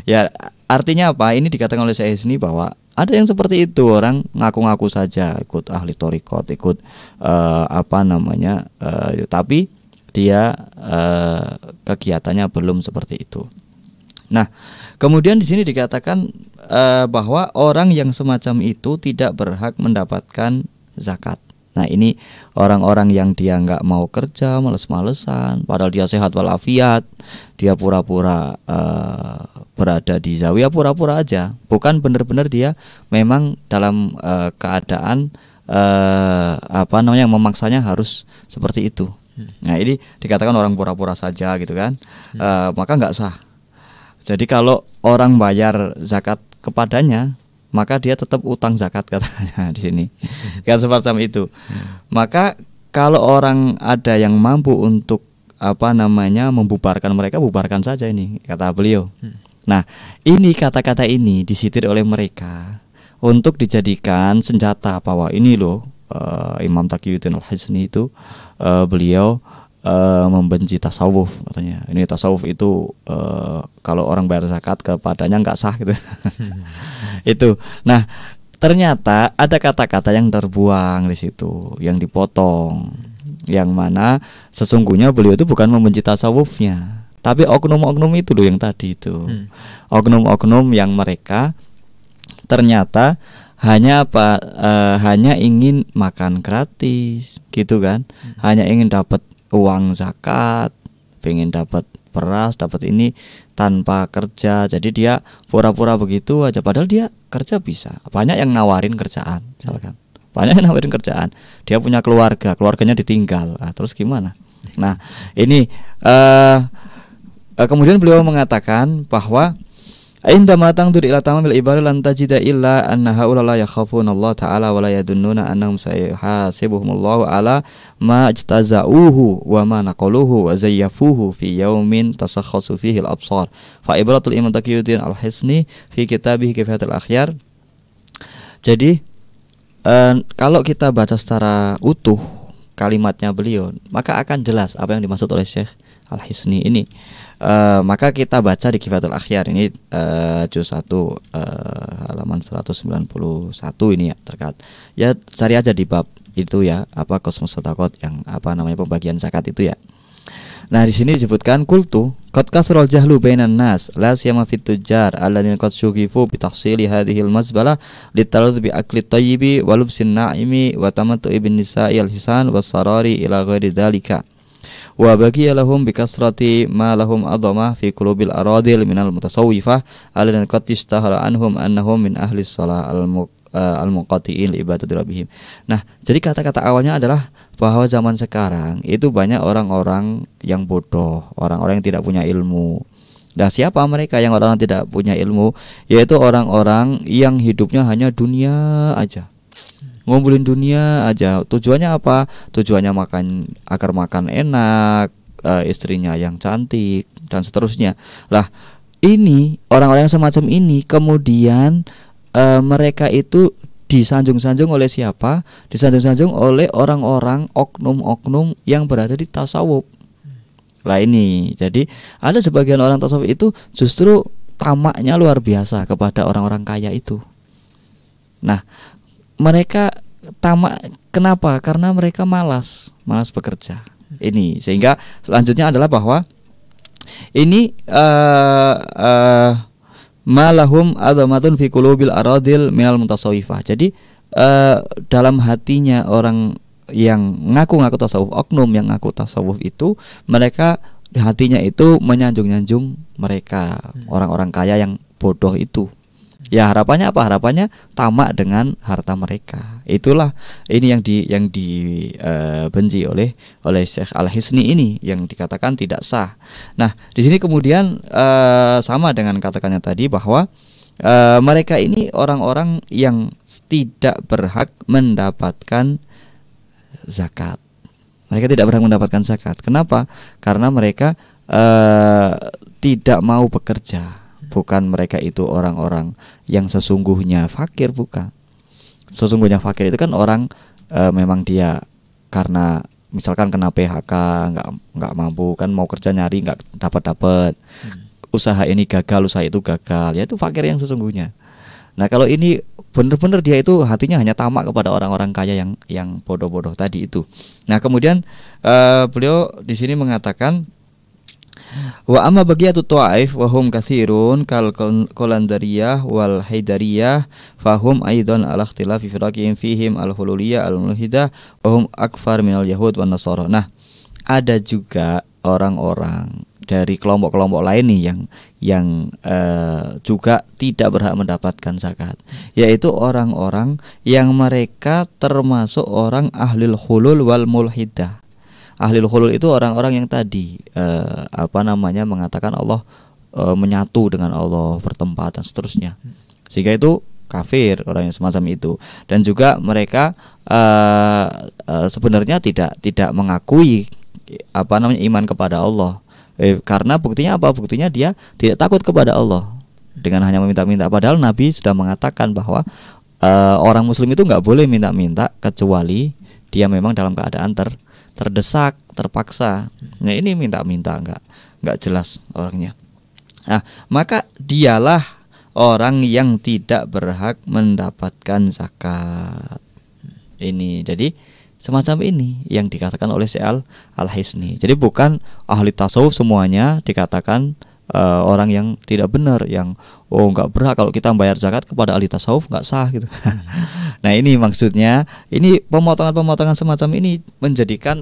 Ya artinya apa? Ini dikatakan oleh saya sini bahwa ada yang seperti itu, orang ngaku-ngaku saja ikut ahli torikot, ikut tapi dia kegiatannya belum seperti itu. Nah, kemudian di sini dikatakan bahwa orang yang semacam itu tidak berhak mendapatkan zakat. Nah, ini orang-orang yang dia nggak mau kerja, males-malesan, padahal dia sehat walafiat, dia pura-pura berada di zawiyah, pura-pura aja, bukan benar-benar dia memang dalam keadaan memaksanya harus seperti itu. Nah, ini dikatakan orang pura-pura saja gitu kan, maka nggak sah. Jadi kalau orang bayar zakat kepadanya, maka dia tetap utang zakat katanya di sini. Kan semacam itu. Maka kalau orang ada yang mampu untuk membubarkan mereka, bubarkan saja ini, kata beliau. Nah, ini kata-kata ini disitir oleh mereka untuk dijadikan senjata bahwa ini loh, Imam Taqiyuddin Al-Hisni itu beliau membenci tasawuf katanya. Ini tasawuf itu kalau orang bayar zakat kepadanya nggak sah gitu. Itu. Nah, ternyata ada kata-kata yang terbuang di situ, yang dipotong, yang mana sesungguhnya beliau itu bukan membenci tasawufnya, tapi oknum-oknum itu loh yang tadi itu. Oknum-oknum yang mereka ternyata hanya hanya ingin makan gratis gitu kan, hanya ingin dapat uang zakat, pengen dapat beras, dapat ini tanpa kerja. Jadi dia pura-pura begitu aja, padahal dia kerja bisa. Banyak yang nawarin kerjaan misalkan, banyak yang nawarin kerjaan, dia punya keluarganya ditinggal, terus gimana? Nah, ini kemudian beliau mengatakan bahwa Indama tangdur ila tamamil ibari lan tajida illa anna haula la yakhafuna Allah ta'ala wa la yadunnuna annahum sayhasibuhumullahu ala ma ijtaza'uhu wa ma naqaluhu wa zayyafuhu fi yaumin tasakhasu fihi al-absar. Fa ibratul Imam Taqiyuddin Al-Hisni fi kitabih Kifayatul Akhyar. Jadi kalau kita baca secara utuh kalimatnya beliau, maka akan jelas apa yang dimaksud oleh Syekh Al-Hisni ini. Maka kita baca di Kifayatul Akhyar ini juz 1 halaman 191 ini ya, terkait. Ya cari aja di bab itu ya, apa kosmos sedekah yang apa namanya pembagian zakat itu ya. Nah di sini disebutkan qultu qad kasral jahlu bainan nas la siyama fit tujar alladziina qad syughifu bi tahsili hadhil mazbala litalad bi akli thayyibi wa lubsin na'imi wa tamattu'i bin nisa'i al-hisan was sarari ila ghairi dzalika. Wa baqiya lahum bi kasrati ma lahum adhamah fi qulubil aradil minal mutasawwifah alladziina qad istahara anhum annahum min ahli shalah al-muqatti'in li ibadati rabbihim. Nah, jadi kata-kata awalnya adalah bahwa zaman sekarang itu banyak orang-orang yang bodoh, orang-orang yang tidak punya ilmu. Nah, siapa mereka yang orang tidak punya ilmu? Yaitu orang-orang yang hidupnya hanya dunia aja. Ngumpulin dunia aja. Tujuannya apa? Tujuannya agar makan enak, istrinya yang cantik dan seterusnya. Lah, ini orang-orang yang semacam ini kemudian mereka itu disanjung-sanjung oleh siapa? Disanjung-sanjung oleh orang-orang oknum-oknum yang berada di tasawuf. Lah ini, jadi ada sebagian orang tasawuf itu justru tamaknya luar biasa kepada orang-orang kaya itu. Nah, mereka tamak kenapa? Karena mereka malas bekerja. Ini sehingga selanjutnya adalah bahwa ini malahum adzamatun fi qulubil aradil minal mutasawwifah. Jadi dalam hatinya orang yang ngaku-ngaku tasawuf, oknum yang ngaku tasawuf itu, mereka hatinya itu menyanjung-nyanjung mereka orang-orang kaya yang bodoh itu. Ya harapannya apa? Harapannya tamak dengan harta mereka. Itulah ini yang dibenci oleh Syekh Al-Hisni ini, yang dikatakan tidak sah. Nah, di sini kemudian sama dengan katakannya tadi bahwa mereka ini orang-orang yang tidak berhak mendapatkan zakat. Mereka tidak berhak mendapatkan zakat. Kenapa? Karena mereka tidak mau bekerja. Bukan mereka itu orang-orang yang sesungguhnya fakir, bukan. Sesungguhnya fakir itu kan orang memang dia karena misalkan kena PHK, nggak mampu, kan mau kerja nyari nggak dapat, usaha ini gagal, usaha itu gagal, ya itu fakir yang sesungguhnya. Nah kalau ini benar-benar dia itu hatinya hanya tamak kepada orang-orang kaya yang bodoh-bodoh tadi itu. Nah kemudian beliau di sini mengatakan, wa amma bagiyatut ta'if wa hum katsirun kal qalandariyah wal haidariyah fahum aidan ala ikhtilafi firaqihim fihim al hululiyah al mulhidah wa hum akfar minal yahud wan nasara. Nah, ada juga orang-orang dari kelompok-kelompok lain nih yang juga tidak berhak mendapatkan zakat, yaitu orang-orang yang mereka termasuk orang ahlul hulul wal mulhidah. Ahlul hulul itu orang-orang yang tadi mengatakan Allah menyatu dengan Allah, bertempat dan seterusnya. Sehingga itu kafir orang yang semacam itu. Dan juga mereka sebenarnya tidak mengakui iman kepada Allah. Karena buktinya apa? Buktinya dia tidak takut kepada Allah dengan hanya meminta-minta. Padahal Nabi sudah mengatakan bahwa orang muslim itu nggak boleh minta-minta kecuali dia memang dalam keadaan terdesak, terpaksa. Nah ini minta-minta nggak jelas orangnya. Nah maka dialah orang yang tidak berhak mendapatkan zakat. Ini jadi semacam ini yang dikatakan oleh Syekh Al-Hisni. Jadi bukan ahli tasawuf semuanya dikatakan orang yang tidak benar, yang nggak berhak kalau kita bayar zakat kepada ahli tasawuf, nggak sah gitu. Nah ini maksudnya, ini pemotongan semacam ini menjadikan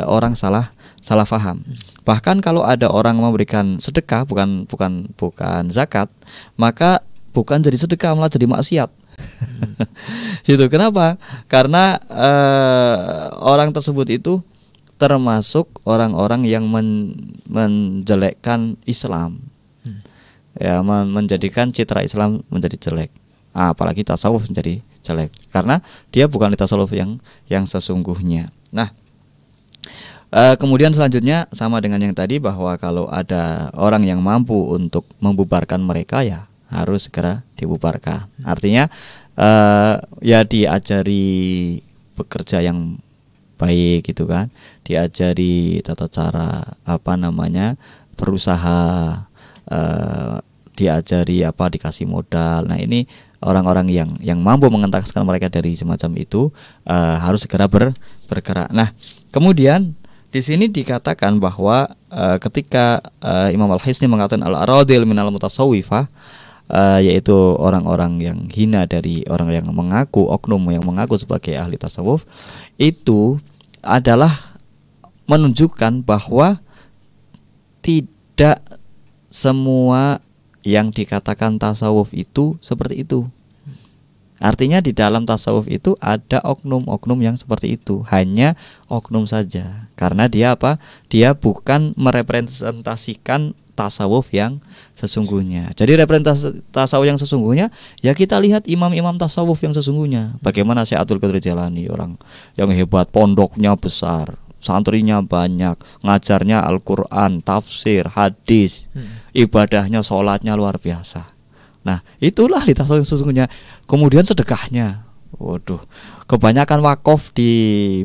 orang salah faham. Bahkan kalau ada orang memberikan sedekah bukan zakat, maka bukan jadi sedekah malah jadi maksiat. Gitu. Kenapa? Karena orang tersebut itu termasuk orang-orang yang menjelekkan Islam. ya menjadikan citra Islam menjadi jelek, apalagi tasawuf menjadi jelek, karena dia bukan tasawuf yang sesungguhnya. Nah, kemudian selanjutnya sama dengan yang tadi, bahwa kalau ada orang yang mampu untuk membubarkan mereka, ya harus segera dibubarkan. Artinya ya diajari bekerja yang baik gitu kan, diajari tata cara berusaha, diajari dikasih modal. Nah, ini orang-orang yang mampu mengentaskan mereka dari semacam itu harus segera bergerak. Nah, kemudian di sini dikatakan bahwa ketika Imam Al-Hisni mengatakan al-aradil minal mutasawwifah, yaitu orang-orang yang hina dari orang yang mengaku, oknum yang mengaku sebagai ahli tasawuf, itu adalah menunjukkan bahwa tidak semua yang dikatakan tasawuf itu seperti itu. Artinya di dalam tasawuf itu ada oknum-oknum yang seperti itu, hanya oknum saja. Karena dia Dia bukan merepresentasikan tasawuf yang sesungguhnya. Jadi representasi tasawuf yang sesungguhnya, ya kita lihat imam-imam tasawuf yang sesungguhnya. Bagaimana Syekh Abdul Qadir Jailani, orang yang hebat, pondoknya besar, santrinya banyak, ngajarnya Al-Quran, tafsir, hadis, ibadahnya, sholatnya luar biasa. Nah, itulah tasawuf sesungguhnya. Kemudian sedekahnya, waduh, kebanyakan wakaf di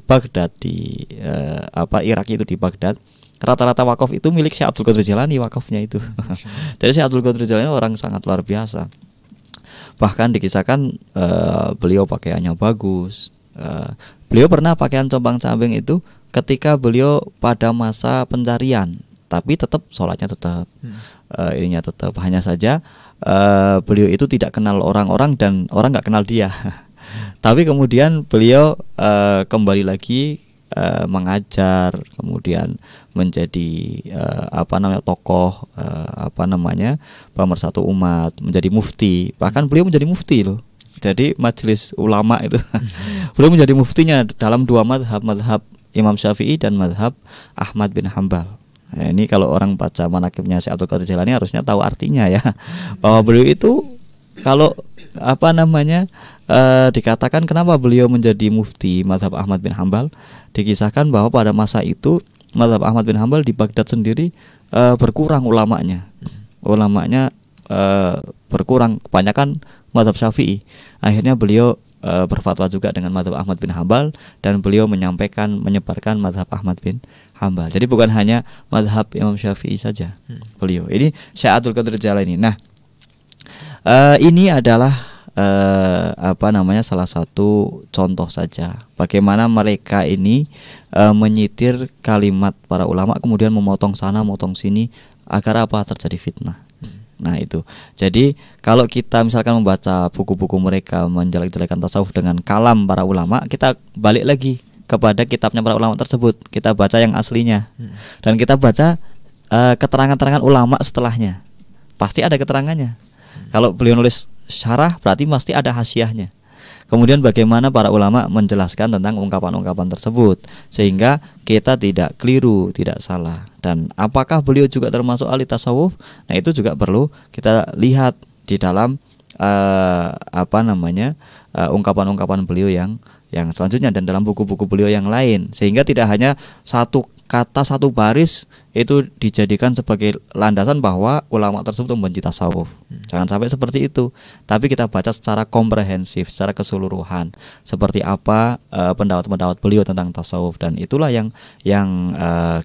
Baghdad, di Irak itu, di Baghdad, rata-rata wakaf itu milik Syekh Abdul Qadir Jailani, wakafnya itu. Jadi Syekh Abdul Qadir Jailani orang sangat luar biasa. Bahkan dikisahkan beliau pakaiannya bagus. Beliau pernah pakaian compang-camping itu ketika beliau pada masa pencarian, tapi tetap sholatnya tetap, ininya tetap. Hanya saja beliau itu tidak kenal orang-orang dan orang nggak kenal dia. Tapi kemudian beliau kembali lagi mengajar, kemudian menjadi tokoh pemersatu umat, menjadi mufti. Bahkan beliau menjadi mufti loh. Jadi majelis ulama itu beliau menjadi muftinya dalam dua madhab Imam Syafi'i dan madhab Ahmad bin Hambal. Nah, ini kalau orang baca manaqibnya Syekh Abdul Qadir Jailani harusnya tahu artinya ya, bahwa beliau itu kalau dikatakan kenapa beliau menjadi mufti madhab Ahmad bin Hambal, dikisahkan bahwa pada masa itu madhab Ahmad bin Hambal di Baghdad sendiri berkurang ulamanya berkurang, kebanyakan madhab Syafi'i. Akhirnya beliau berfatwa juga dengan madhab Ahmad bin Hambal, dan beliau menyebarkan madhab Ahmad bin Hambal. Jadi bukan hanya madhab Imam Syafi'i saja beliau. Ini Syekh Abdul Qadir Jailani. Nah, ini adalah salah satu contoh saja bagaimana mereka ini menyitir kalimat para ulama, kemudian memotong sana, memotong sini agar terjadi fitnah. Nah itu. Jadi kalau kita misalkan membaca buku-buku mereka menjelek-jelekan tasawuf dengan kalam para ulama, kita balik lagi kepada kitabnya para ulama tersebut, kita baca yang aslinya, dan kita baca keterangan-keterangan ulama setelahnya. Pasti ada keterangannya. Kalau beliau nulis syarah, berarti pasti ada hasyiahnya. Kemudian bagaimana para ulama menjelaskan tentang ungkapan-ungkapan tersebut, sehingga kita tidak keliru, tidak salah. Dan apakah beliau juga termasuk ahli tasawuf? Nah, itu juga perlu kita lihat di dalam ungkapan-ungkapan beliau yang selanjutnya, dan dalam buku-buku beliau yang lain, sehingga tidak hanya satu kata, satu baris itu dijadikan sebagai landasan bahwa ulama tersebut membenci tasawuf. Jangan sampai seperti itu. Tapi kita baca secara komprehensif, secara keseluruhan, seperti apa pendapat-pendapat beliau tentang tasawuf, dan itulah yang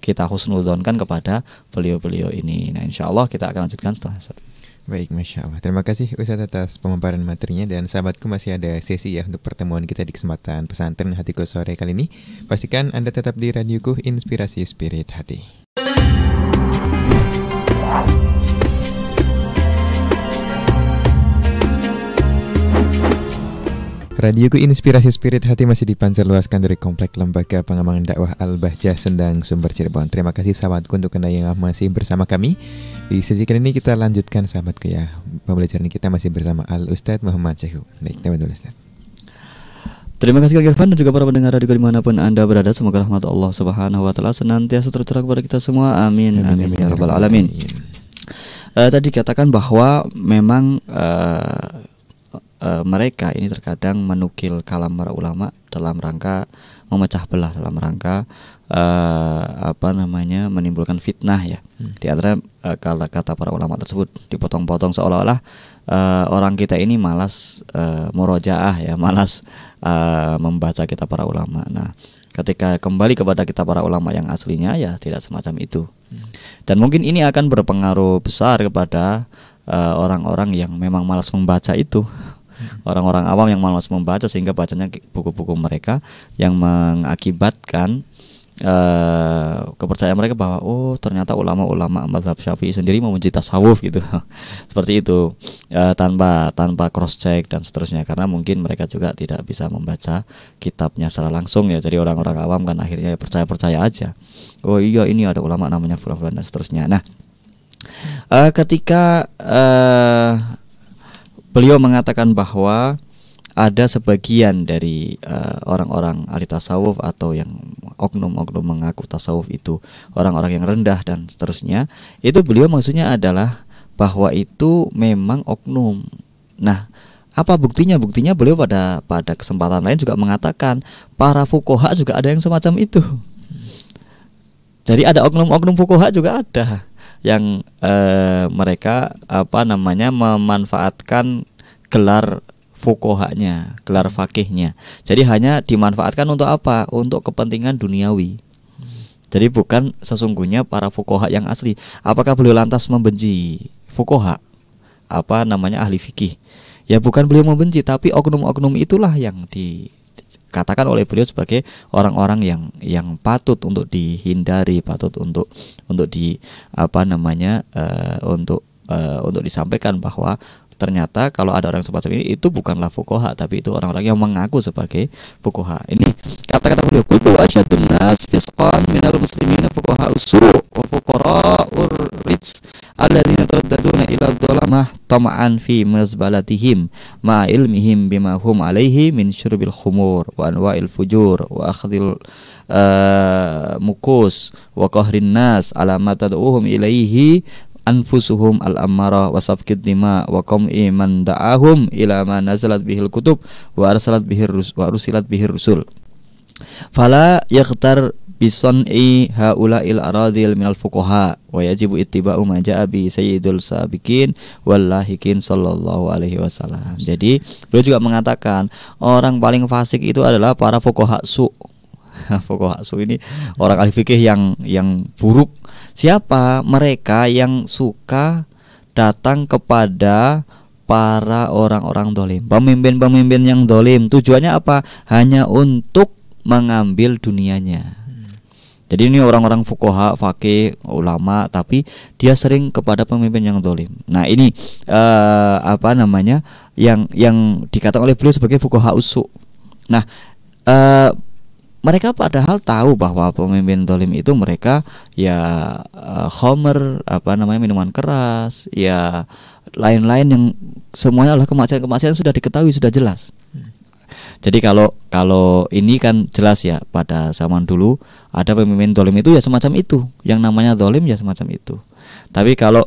kita husnudzonkan kepada beliau-beliau ini. Nah, insyaallah kita akan lanjutkan setelah satu. Baik, Masya Allah. Terima kasih Ustaz atas pemaparan materinya. Dan sahabatku, masih ada sesi ya untuk pertemuan kita di kesempatan pesantren Hatiku sore kali ini. Pastikan Anda tetap di radioku Inspirasi Spirit Hati. Radioku Inspirasi Spirit Hati masih dipancar luaskan dari Komplek Lembaga Pengembangan Dakwah Al-Bahjah Sendang, Sumber, Cirebon. Terima kasih sahabatku untuk Anda yang masih bersama kami. Di sesi kali ini kita lanjutkan sahabatku ya. Pembelajaran kita masih bersama Al-Ustadz Muhammad Syekhu. Baik, teman-teman Ustadz. Terima kasih Kak Irfan dan juga para pendengar radio dimanapun Anda berada. Semoga rahmat Allah Subhanahu wa Ta'ala senantiasa tercurah kepada kita semua. Amin. Amin ya rabbal alamin. Tadi katakan bahwa memang mereka ini terkadang menukil kalam para ulama dalam rangka memecah belah, dalam rangka menimbulkan fitnah ya. Di antara kata para ulama tersebut dipotong-potong seolah-olah orang kita ini malas murojaah ya, malas membaca kitab para ulama. Nah, ketika kembali kepada kitab para ulama yang aslinya ya tidak semacam itu. Dan mungkin ini akan berpengaruh besar kepada orang-orang yang memang malas membaca itu. Orang-orang awam yang malas membaca sehingga bacanya buku-buku mereka yang mengakibatkan kepercayaan mereka bahwa ternyata ulama-ulama mazhab Syafi'i sendiri membenci tasawuf gitu. Seperti itu, tanpa cross check dan seterusnya, karena mungkin mereka juga tidak bisa membaca kitabnya secara langsung ya. Jadi orang-orang awam kan akhirnya percaya aja. Oh iya, ini ada ulama namanya fulan-fulan dan seterusnya. Nah, ketika beliau mengatakan bahwa ada sebagian dari orang-orang ahli tasawuf atau yang oknum-oknum mengaku tasawuf itu orang-orang yang rendah dan seterusnya, itu beliau maksudnya adalah bahwa itu memang oknum. Nah, apa buktinya? Buktinya beliau pada kesempatan lain juga mengatakan para fuqaha juga ada yang semacam itu. Jadi ada oknum-oknum fuqaha juga ada yang mereka memanfaatkan gelar fuqahanya, gelar fakihnya. Jadi hanya dimanfaatkan untuk apa? Untuk kepentingan duniawi. Jadi bukan sesungguhnya para fuqaha yang asli. Apakah beliau lantas membenci fuqaha? Ahli fikih? Ya bukan beliau membenci, tapi oknum-oknum itulah yang dikatakan oleh beliau sebagai orang-orang yang patut untuk dihindari, patut untuk disampaikan bahwa ternyata kalau ada orang semacam ini itu bukanlah fuqaha, tapi itu orang-orang yang mengaku sebagai fuqaha. Ini kata-kata beliau, kullu asyadun nas fisqan minal muslimina fuqaha usu' wa fuqara'ur rijs alladzina taraddaduna ila dhalamah tama'an fi mazbalatihim ma ilmihim bima hum alaihi min syurbil khumur wa anwa'il fujur wa akhdhil mukus wa qahrin nas ala ma tad'uhum ilaihi anfusuhum al-ammara wa safkid dima wa qam'i man da'ahum ila ma nazalat bihil kutub wa arsalat bihir rusul fala yakhtar bisan'i haula'il aradil minal fuqaha wa yajibu ittiba'u ma ja'a bi sayyidul sabiqin wallahikin sallallahu alaihi wasallam. Jadi beliau juga mengatakan orang paling fasik itu adalah para fuqaha su. Fuqaha su ini orang ahli fikih yang buruk. Siapa? Mereka yang suka datang kepada para orang-orang dolim, pemimpin-pemimpin yang dolim. Tujuannya apa? Hanya untuk mengambil dunianya. Jadi ini orang-orang fuqaha, fakih, ulama, tapi dia sering kepada pemimpin yang dolim. Nah ini yang dikatakan oleh beliau sebagai fuqaha usu. Nah mereka padahal tahu bahwa pemimpin dolim itu mereka ya khomer, minuman keras, ya lain-lain yang semuanya adalah kemaksiatan sudah diketahui, sudah jelas. Jadi kalau ini kan jelas ya, pada zaman dulu ada pemimpin dolim itu ya semacam itu, yang namanya dolim ya semacam itu. Tapi kalau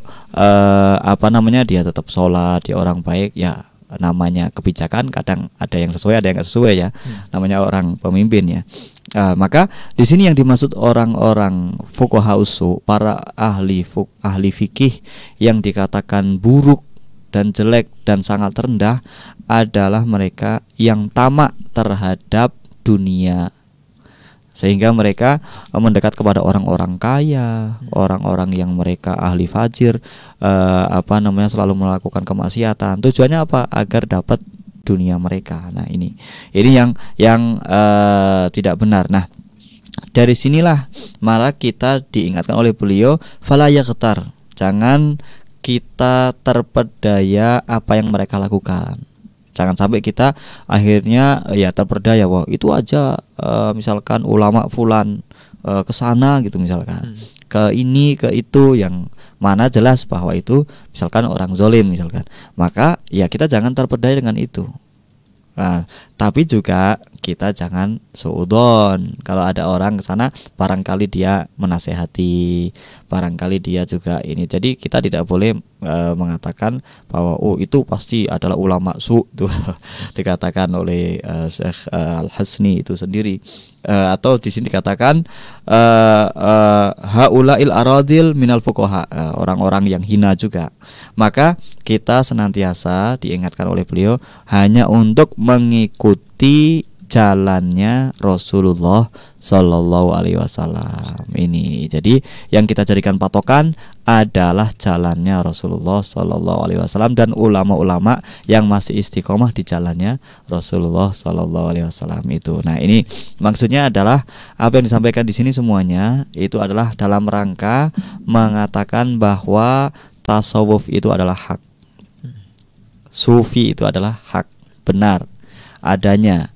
dia tetap sholat, dia orang baik, ya namanya kebijakan kadang ada yang sesuai, ada yang nggak sesuai ya. Namanya orang pemimpin ya. Maka di sini yang dimaksud orang-orang fuqaha usu, para ahli fikih yang dikatakan buruk dan jelek dan sangat rendah adalah mereka yang tamak terhadap dunia, sehingga mereka mendekat kepada orang-orang kaya, orang-orang yang mereka ahli fajir, selalu melakukan kemaksiatan. Tujuannya apa? Agar dapat dunia mereka. Nah ini yang tidak benar. Nah dari sinilah malah kita diingatkan oleh beliau, fala yaghtar, jangan kita terpedaya apa yang mereka lakukan. Jangan sampai kita akhirnya ya terpedaya, wah itu aja misalkan ulama fulan ke sana gitu misalkan, ke ini ke itu, yang mana jelas bahwa itu misalkan orang zolim misalkan, maka ya kita jangan terpedaya dengan itu. Nah, tapi juga kita jangan suudzon. Kalau ada orang ke sana barangkali dia menasehati, barangkali dia juga ini. Jadi kita tidak boleh mengatakan bahwa oh itu pasti adalah ulama su tuh dikatakan oleh Syekh Al-Hasni itu sendiri. Atau di sini dikatakan haulail aradil minal fuqaha, orang-orang yang hina juga. Maka kita senantiasa diingatkan oleh beliau hanya untuk mengikuti jalannya Rasulullah Sallallahu Alaihi Wasallam ini. Jadi yang kita jadikan patokan adalah jalannya Rasulullah Sallallahu Alaihi Wasallam dan ulama-ulama yang masih istiqomah di jalannya Rasulullah Sallallahu Alaihi Wasallam itu. Nah ini maksudnya adalah apa yang disampaikan di sini semuanya itu adalah dalam rangka mengatakan bahwa tasawuf itu adalah hak, sufi itu adalah hak benar adanya.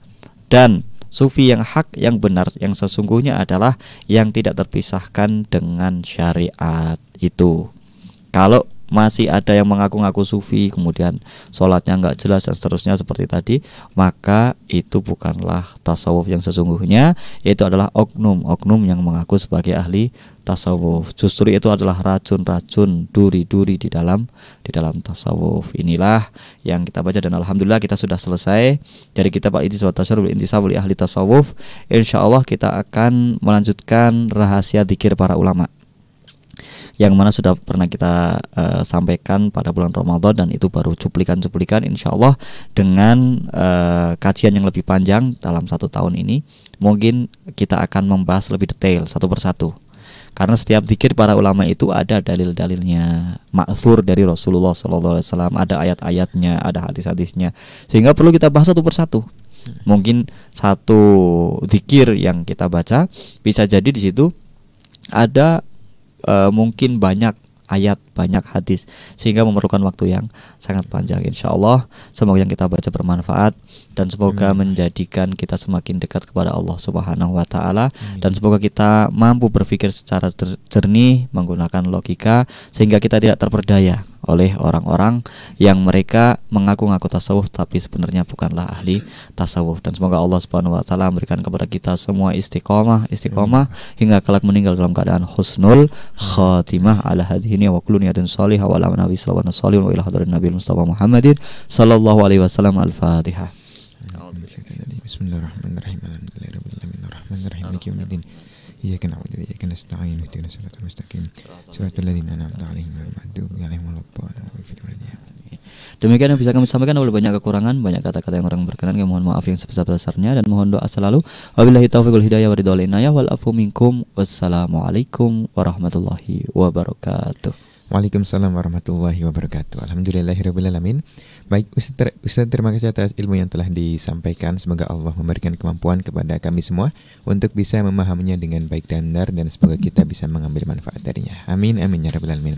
Dan sufi yang hak, yang benar, yang sesungguhnya adalah yang tidak terpisahkan dengan syariat itu. Kalau masih ada yang mengaku-ngaku sufi kemudian sholatnya nggak jelas dan seterusnya seperti tadi, maka itu bukanlah tasawuf yang sesungguhnya. Itu adalah oknum yang mengaku sebagai ahli tasawuf. Justru itu adalah racun-racun, duri-duri di dalam tasawuf. Inilah yang kita baca dan alhamdulillah kita sudah selesai dari kitab Al-Itisab Tasyarrul Intisab li Ahli Tasawuf. Insyaallah kita akan melanjutkan rahasia dzikir para ulama, yang mana sudah pernah kita sampaikan pada bulan Ramadan, dan itu baru cuplikan-cuplikan. Insyaallah dengan kajian yang lebih panjang dalam 1 tahun ini, mungkin kita akan membahas lebih detail satu persatu. Karena setiap zikir para ulama itu ada dalil-dalilnya, ma'tsur dari Rasulullah SAW, ada ayat-ayatnya, ada hadis-hadisnya, sehingga perlu kita bahas satu persatu. Mungkin satu zikir yang kita baca bisa jadi di situ ada mungkin banyak ayat, banyak hadis, sehingga memerlukan waktu yang sangat panjang. Insyaallah semoga yang kita baca bermanfaat dan semoga menjadikan kita semakin dekat kepada Allah Subhanahu wa taala, dan semoga kita mampu berpikir secara jernih menggunakan logika sehingga kita tidak terperdaya oleh orang-orang yang mereka mengaku-ngaku tasawuf tapi sebenarnya bukanlah ahli tasawuf. Dan semoga Allah Subhanahu wa taala memberikan kepada kita semua istiqomah hingga kelak meninggal dalam keadaan husnul khatimah ala hadhihi wa kullu niyatin shalihah wa ala nabi sallallahu alaihi wasallam wa ila hadarin nabi Mustafa Muhammadin sallallahu alaihi wasallam. Al-Fatihah. Bismillahirrahmanirrahim. Alhamdulillahirabbil alamin arrahmanirrahim maliki yaumiddin. Iyyaka na'budu wa iyyaka nasta'in ihdinas siratal mustaqim siratal ladzina an'amta 'alaihim ghairil maghdubi 'alaihim waladdallin. Demikian yang bisa kami sampaikan. Oleh banyak kekurangan, banyak kata-kata yang kurang berkenan, kami mohon maaf yang sebesar-besarnya dan mohon doa selalu. Wabillahi taufiq wal hidayah wa ridwal inayah wal afu minkum. Wassalamualaikum warahmatullahi wabarakatuh. Waalaikumsalam warahmatullahi wabarakatuh. Alhamdulillahirabbil alamin. Baik Ustaz, terima kasih atas ilmu yang telah disampaikan. Semoga Allah memberikan kemampuan kepada kami semua untuk bisa memahaminya dengan baik dan benar, dan semoga kita bisa mengambil manfaat darinya. Amin amin ya rabbal alamin.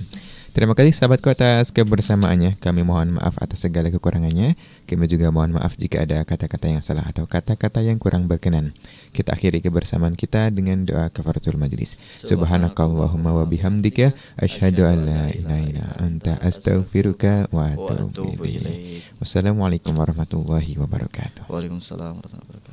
Terima kasih sahabatku atas kebersamaannya. Kami mohon maaf atas segala kekurangannya. Kami juga mohon maaf jika ada kata-kata yang salah atau kata-kata yang kurang berkenan. Kita akhiri kebersamaan kita dengan doa kafaratul majlis. Subhanakallahumma wa bihamdika asyhadu an la ilaha illa anta astaghfiruka wa atubu ilaik. Wassalamualaikum warahmatullahi wabarakatuh. Waalaikumsalam warahmatullahi wabarakatuh.